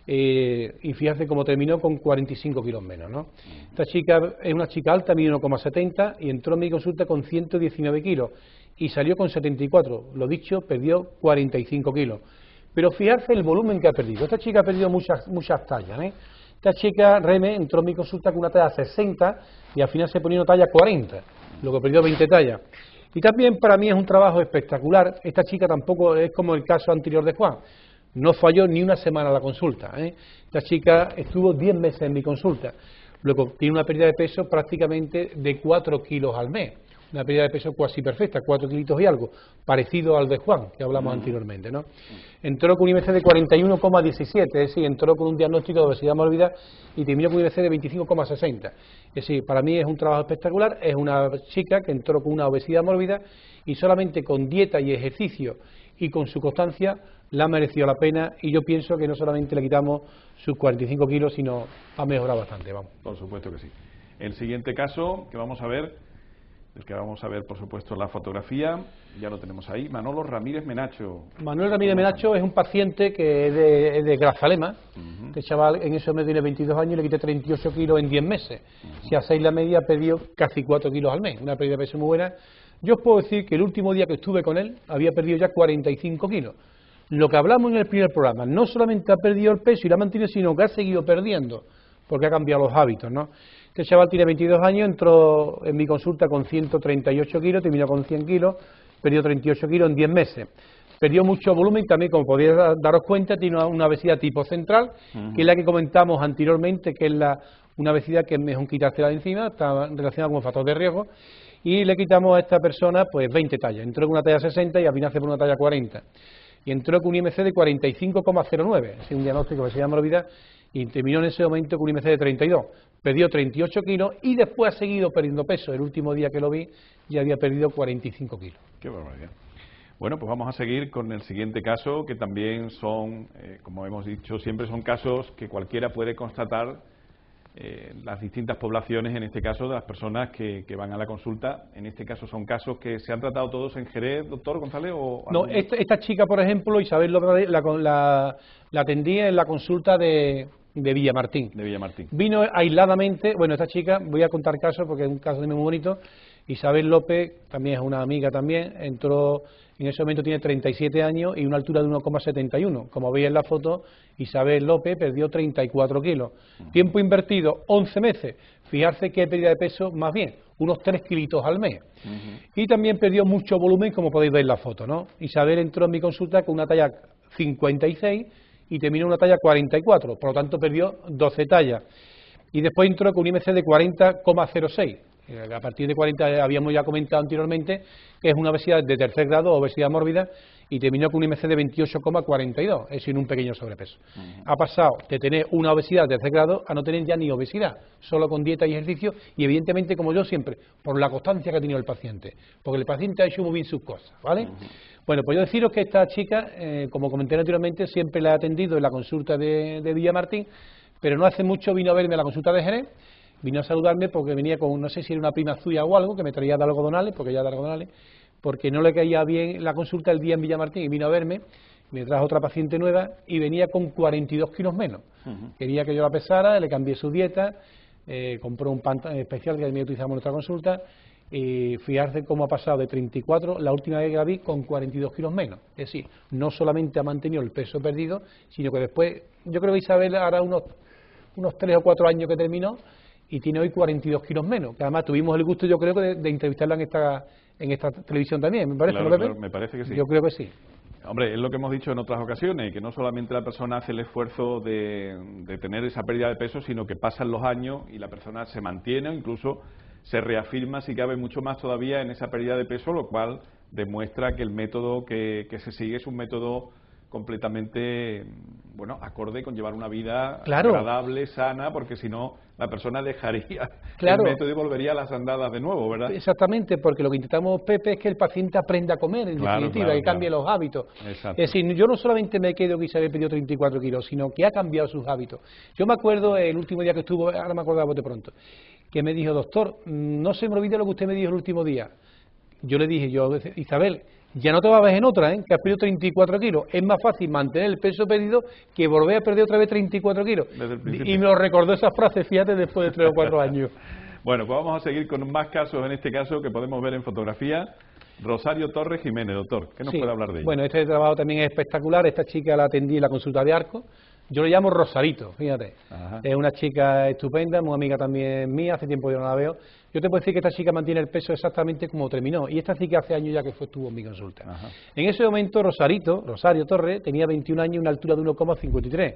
y fíjate cómo terminó con 45 kilos menos, ¿no? Esta chica es una chica alta, mide 1,70 y entró en mi consulta con 119 kilos y salió con 74. Lo dicho, perdió 45 kilos. Pero fijarse el volumen que ha perdido. Esta chica ha perdido muchas tallas, ¿eh? Esta chica, Reme, entró en mi consulta con una talla 60 y al final se ponía una talla 40, lo que perdió 20 tallas. Y también para mí es un trabajo espectacular. Esta chica tampoco es como el caso anterior de Juan. No falló ni una semana la consulta, ¿eh? Esta chica estuvo 10 meses en mi consulta. Luego tiene una pérdida de peso prácticamente de 4 kilos al mes. Una pérdida de peso casi perfecta, 4 kilitos y algo, parecido al de Juan, que hablamos anteriormente, ¿no? Entró con un IMC de 41,17, es decir, entró con un diagnóstico de obesidad mórbida y terminó con un IMC de 25,60. Es decir, para mí es un trabajo espectacular, es una chica que entró con una obesidad mórbida y solamente con dieta y ejercicio y con su constancia la ha merecido la pena, y yo pienso que no solamente le quitamos sus 45 kilos, sino ha mejorado bastante, vamos. Por supuesto que sí. El siguiente caso que vamos a ver, el que vamos a ver, por supuesto, la fotografía, ya lo tenemos ahí, Manolo Ramírez Menacho. Manuel Ramírez Menacho es un paciente que es de Grazalema. Este chaval en ese mes tiene 22 años y le quité 38 kilos en 10 meses. Si hacéis la media, perdió casi 4 kilos al mes, una pérdida de peso muy buena. Yo os puedo decir que el último día que estuve con él había perdido ya 45 kilos. Lo que hablamos en el primer programa, no solamente ha perdido el peso y lo ha mantenido, sino que ha seguido perdiendo, porque ha cambiado los hábitos, ¿no? Este chaval tiene 22 años, entró en mi consulta con 138 kilos, terminó con 100 kilos, perdió 38 kilos en 10 meses. Perdió mucho volumen, también, como podéis daros cuenta, tiene una obesidad tipo central, que es la que comentamos anteriormente, que es una obesidad que es mejor quitársela de encima, está relacionada con un factor de riesgo, y le quitamos a esta persona pues 20 tallas. Entró con una talla 60 y al final se pone una talla 40. Y entró con un IMC de 45,09, es un diagnóstico que se llama obesidad, y terminó en ese momento con un IMC de 32. Perdió 38 kilos y después ha seguido perdiendo peso. El último día que lo vi ya había perdido 45 kilos. Qué barbaridad. Bueno, pues vamos a seguir con el siguiente caso, que también son, como hemos dicho, siempre son casos que cualquiera puede constatar, las distintas poblaciones, en este caso, de las personas que van a la consulta. En este caso son casos que se han tratado todos en Jerez, doctor González. ¿O no, esta chica, por ejemplo, Isabel López, la atendí en la consulta de Villamartín. De Villamartín. Vino aisladamente, bueno, esta chica, voy a contar casos porque es un caso muy bonito. Isabel López, también es una amiga también, entró, en ese momento tiene 37 años y una altura de 1,71. Como veis en la foto, Isabel López perdió 34 kilos. Tiempo invertido, 11 meses. Fijarse qué pérdida de peso, más bien, unos 3 kilitos al mes. Y también perdió mucho volumen, como podéis ver en la foto, ¿no? Isabel entró en mi consulta con una talla 56 y terminó una talla 44, por lo tanto perdió 12 tallas. Y después entró con un IMC de 40,06. A partir de 40 habíamos ya comentado anteriormente que es una obesidad de tercer grado, obesidad mórbida, y terminó con un IMC de 28,42, es decir, un pequeño sobrepeso. Ha pasado de tener una obesidad de tercer grado a no tener ya ni obesidad, solo con dieta y ejercicio, y evidentemente, como yo siempre, por la constancia que ha tenido el paciente, porque el paciente ha hecho muy bien sus cosas, ¿vale? Bueno, pues yo deciros que esta chica, como comenté anteriormente, siempre la he atendido en la consulta de Villamartín, pero no hace mucho vino a verme a la consulta de Jerez. Vino a saludarme porque venía con, no sé si era una prima suya o algo, que me traía de algodonales, porque ya de algodonales, porque no le caía bien la consulta el día en Villamartín, y vino a verme, me trajo otra paciente nueva y venía con 42 kilos menos. Quería que yo la pesara, le cambié su dieta, compró un pan especial que también utilizamos en nuestra consulta, y fijarse cómo ha pasado de 34, la última vez que la vi, con 42 kilos menos. Es decir, no solamente ha mantenido el peso perdido, sino que después, yo creo que Isabel hará unos 3 o 4 años que terminó, y tiene hoy 42 kilos menos, que además tuvimos el gusto, yo creo, de entrevistarla en esta televisión también, ¿me parece? Claro, ¿no, Pepe? claro, me parece que sí. Yo creo que sí. Hombre, es lo que hemos dicho en otras ocasiones, que no solamente la persona hace el esfuerzo de tener esa pérdida de peso, sino que pasan los años y la persona se mantiene o incluso se reafirma, si cabe, mucho más todavía en esa pérdida de peso, lo cual demuestra que el método que se sigue es un método completamente, bueno, acorde con llevar una vida agradable, sana, porque si no la persona dejaría el método y volvería a las andadas de nuevo, ¿verdad? Exactamente, porque lo que intentamos, Pepe, es que el paciente aprenda a comer, en definitiva, que cambie los hábitos. Exacto. Es decir, yo no solamente me quedo que Isabel perdió 34 kilos, sino que ha cambiado sus hábitos. Yo me acuerdo el último día que estuvo, ahora me acordaba de pronto, que me dijo, doctor, no se me olvide lo que usted me dijo el último día. Yo le dije, Isabel, ya no te vas a ver en otra, que has perdido 34 kilos. Es más fácil mantener el peso perdido que volver a perder otra vez 34 kilos. Y me lo recordó esas frases, fíjate, después de 3 o 4 años. Bueno, pues vamos a seguir con más casos, en este caso, que podemos ver en fotografía. Rosario Torres Jiménez, doctor, ¿qué nos puede hablar de ella? Bueno, este trabajo también es espectacular. Esta chica la atendí en la consulta de Arco. Yo le llamo Rosarito, fíjate. Ajá. Es una chica estupenda, muy amiga también mía, hace tiempo yo no la veo. Yo te puedo decir que esta chica mantiene el peso exactamente como terminó, y esta sí que hace años ya que estuvo en mi consulta. Ajá. En ese momento Rosario Torres, tenía 21 años y una altura de 1,53.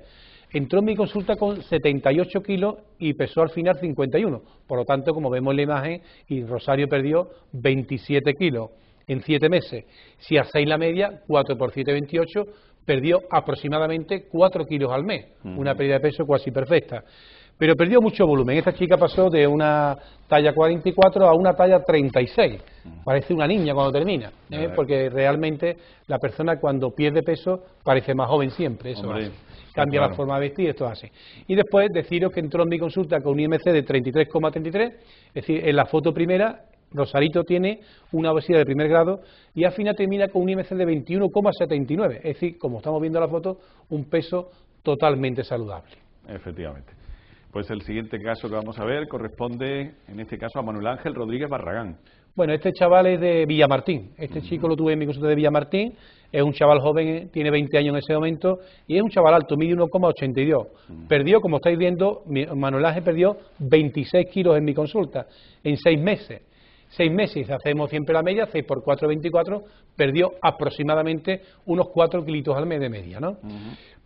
Entró en mi consulta con 78 kilos y pesó al final 51. Por lo tanto, como vemos en la imagen, y Rosario perdió 27 kilos en 7 meses. Si hacéis la media, 4 por 7, 28, perdió aproximadamente 4 kilos al mes. Una pérdida de peso casi perfecta. Pero perdió mucho volumen. Esta chica pasó de una talla 44 a una talla 36. Parece una niña cuando termina, porque realmente la persona cuando pierde peso parece más joven siempre. Eso Hombre, hace. Cambia la forma de vestir, esto es así. Y después deciros que entró en mi consulta con un IMC de 33,33, es decir, en la foto primera, Rosarito tiene una obesidad de primer grado y al final termina con un IMC de 21,79, es decir, como estamos viendo en la foto, un peso totalmente saludable. Efectivamente. Pues el siguiente caso que vamos a ver corresponde, en este caso, a Manuel Ángel Rodríguez Barragán. Bueno, este chaval es de Villamartín. Este chico lo tuve en mi consulta de Villamartín. Es un chaval joven, tiene 20 años en ese momento y es un chaval alto, mide 1,82. Perdió, como estáis viendo, Manuel Ángel perdió 26 kilos en mi consulta en 6 meses. 6 meses, hacemos siempre la media, 6 por 4, 24, perdió aproximadamente unos 4 kilitos al mes de media, ¿no?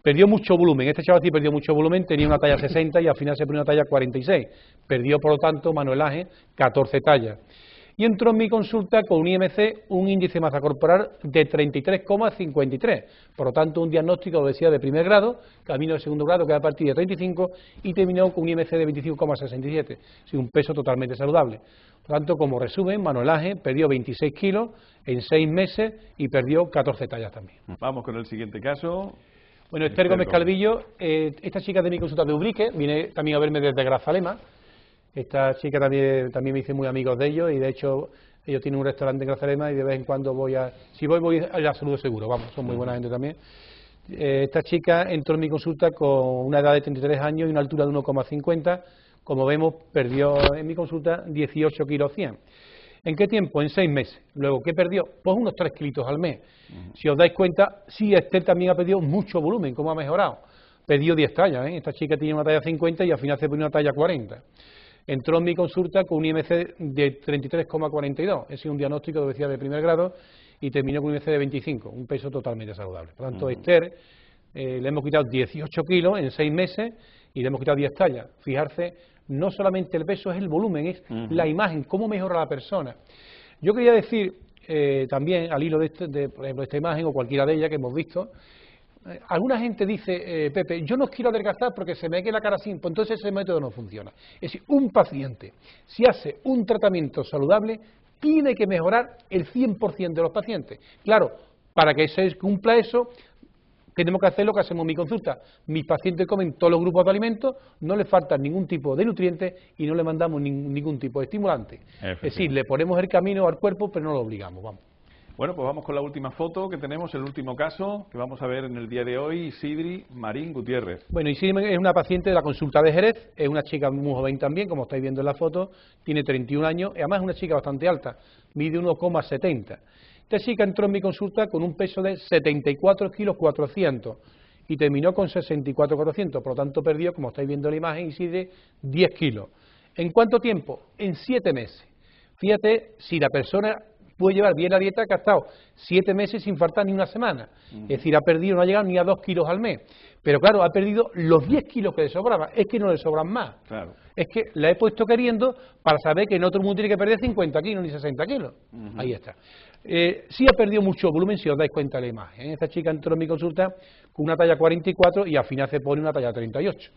Perdió mucho volumen, este chaval sí perdió mucho volumen, tenía una talla 60 y al final se pone una talla 46. Perdió, por lo tanto, Manuel Ángel 14 tallas. Y entró en mi consulta con un IMC, un índice de masa corporal de 33,53. Por lo tanto, un diagnóstico de obesidad de primer grado, camino de segundo grado, que es a partir de 35, y terminó con un IMC de 25,67. Sí, un peso totalmente saludable. Por lo tanto, como resumen, Manuel Ángel perdió 26 kilos en 6 meses y perdió 14 tallas también. Vamos con el siguiente caso. Bueno, Esther Gómez Calvillo, esta chica de mi consulta de Ubrique, viene también a verme desde Grazalema. Esta chica también me hice muy amigos de ellos y de hecho ellos tienen un restaurante en Grazalema y de vez en cuando voy a la Salud Seguro, vamos, son muy buena gente también. Esta chica entró en mi consulta con una edad de 33 años y una altura de 1,50, como vemos perdió en mi consulta 18 kilos 100. ¿En qué tiempo? En 6 meses. Luego, ¿qué perdió? Pues unos 3 kilitos al mes. Si os dais cuenta, sí, Esther también ha perdido mucho volumen, ¿cómo ha mejorado? Perdió 10 tallas, ¿eh? Esta chica tenía una talla 50 y al final se pone una talla 40. Entró en mi consulta con un IMC de 33,42, es decir, un diagnóstico de obesidad de primer grado y terminó con un IMC de 25, un peso totalmente saludable. Por lo tanto, Esther le hemos quitado 18 kilos en 6 meses y le hemos quitado 10 tallas. Fijarse, no solamente el peso, es el volumen, es la imagen, cómo mejora la persona. Yo quería decir también, al hilo de por ejemplo, esta imagen o cualquiera de ellas que hemos visto, alguna gente dice, Pepe, yo no quiero adelgazar porque se me queda la cara así, pues entonces ese método no funciona. Es decir, un paciente, si hace un tratamiento saludable, tiene que mejorar el 100% de los pacientes. Claro, para que se cumpla eso, tenemos que hacer lo que hacemos en mi consulta. Mis pacientes comen todos los grupos de alimentos, no les falta ningún tipo de nutrientes y no le mandamos ningún tipo de estimulante. Es decir, le ponemos el camino al cuerpo, pero no lo obligamos, vamos. Bueno, pues vamos con la última foto que tenemos, el último caso que vamos a ver en el día de hoy, Isidri Marín Gutiérrez. Bueno, Isidri es una paciente de la consulta de Jerez, es una chica muy joven también, como estáis viendo en la foto, tiene 31 años, y además es una chica bastante alta, mide 1,70. Esta chica entró en mi consulta con un peso de 74 kilos 400 y terminó con 64 400, por lo tanto perdió, como estáis viendo en la imagen, Isidri, 10 kilos. ¿En cuánto tiempo? En 7 meses. Fíjate, si la persona puede llevar bien la dieta, que ha estado 7 meses sin faltar ni una semana. Es decir, ha perdido, no ha llegado ni a 2 kilos al mes. Pero claro, ha perdido los 10 kilos que le sobraban. Es que no le sobran más. Claro. Es que la he puesto queriendo para saber que no todo el mundo tiene que perder 50 kilos ni 60 kilos. Ahí está. Sí ha perdido mucho volumen, si os dais cuenta de la imagen. Esta chica entró en mi consulta con una talla 44 y al final se pone una talla 38.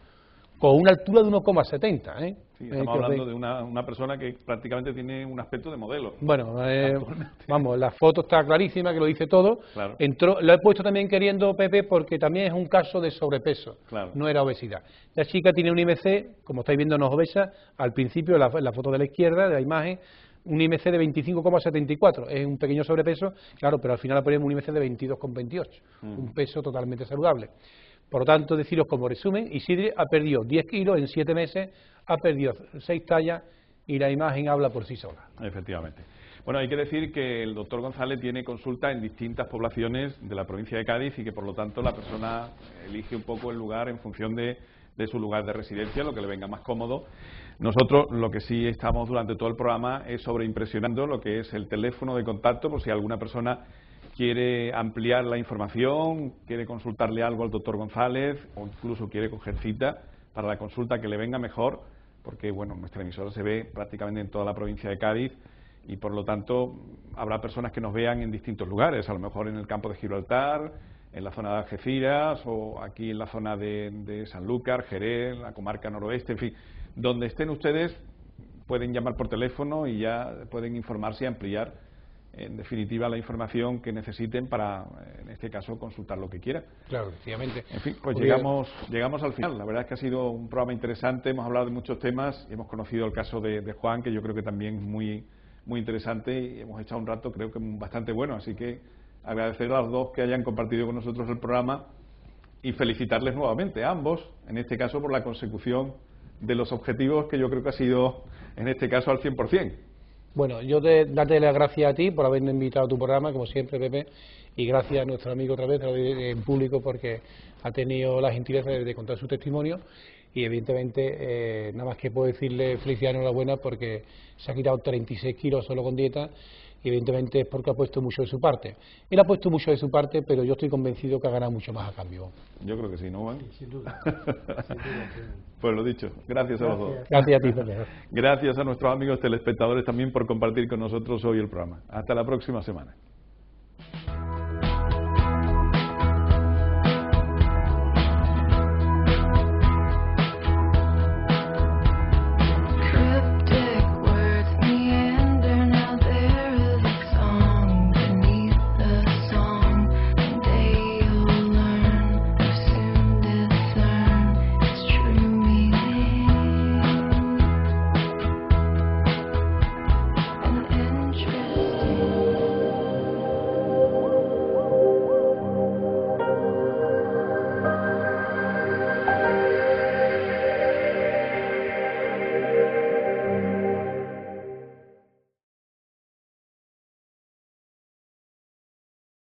Con una altura de 1,70. Sí, estamos hablando de una persona que prácticamente tiene un aspecto de modelo. Bueno, vamos, la foto está clarísima, que lo dice todo. Claro. Lo he puesto también queriendo, Pepe, porque también es un caso de sobrepeso, claro. No era obesidad. La chica tiene un IMC, como estáis viendo, no es obesa, al principio, la foto de la izquierda, de la imagen, un IMC de 25,74, es un pequeño sobrepeso, claro, pero al final le ponemos un IMC de 22,28, un peso totalmente saludable. Por lo tanto, deciros como resumen, Isidri ha perdido 10 kilos en 7 meses, ha perdido 6 tallas y la imagen habla por sí sola. Efectivamente. Bueno, hay que decir que el doctor González tiene consulta en distintas poblaciones de la provincia de Cádiz y que, por lo tanto, la persona elige un poco el lugar en función de su lugar de residencia, lo que le venga más cómodo. Nosotros lo que sí estamos durante todo el programa es sobreimpresionando lo que es el teléfono de contacto, por si alguna persona quiere ampliar la información, quiere consultarle algo al doctor González o incluso quiere coger cita para la consulta que le venga mejor, porque bueno, nuestra emisora se ve prácticamente en toda la provincia de Cádiz y por lo tanto habrá personas que nos vean en distintos lugares, a lo mejor en el campo de Gibraltar, en la zona de Algeciras o aquí en la zona de Sanlúcar, Jerez, la comarca noroeste, en fin, donde estén ustedes pueden llamar por teléfono y ya pueden informarse y ampliar en definitiva la información que necesiten para, en este caso, consultar lo que quieran. Claro, efectivamente. En fin, pues llegamos al final. La verdad es que ha sido un programa interesante, hemos hablado de muchos temas, hemos conocido el caso de Juan, que yo creo que también es muy interesante y hemos echado un rato creo que bastante bueno, así que agradecer a los dos que hayan compartido con nosotros el programa y felicitarles nuevamente a ambos, en este caso por la consecución de los objetivos que yo creo que ha sido, en este caso, al 100%. Bueno, yo darte las gracias a ti por haberme invitado a tu programa, como siempre, Pepe, y gracias a nuestro amigo otra vez, en público, porque ha tenido la gentileza de contar su testimonio y evidentemente nada más que puedo decirle felicidades y enhorabuena porque se ha quitado 36 kilos solo con dieta y evidentemente es porque ha puesto mucho de su parte. Él ha puesto mucho de su parte, pero yo estoy convencido que ha ganado mucho más a cambio. Yo creo que sí, ¿no, Juan? Sí, sin duda. Sin duda, sí. Pues lo dicho, gracias a los dos. Gracias a ti, Pepe. Gracias a nuestros amigos telespectadores también por compartir con nosotros hoy el programa. Hasta la próxima semana.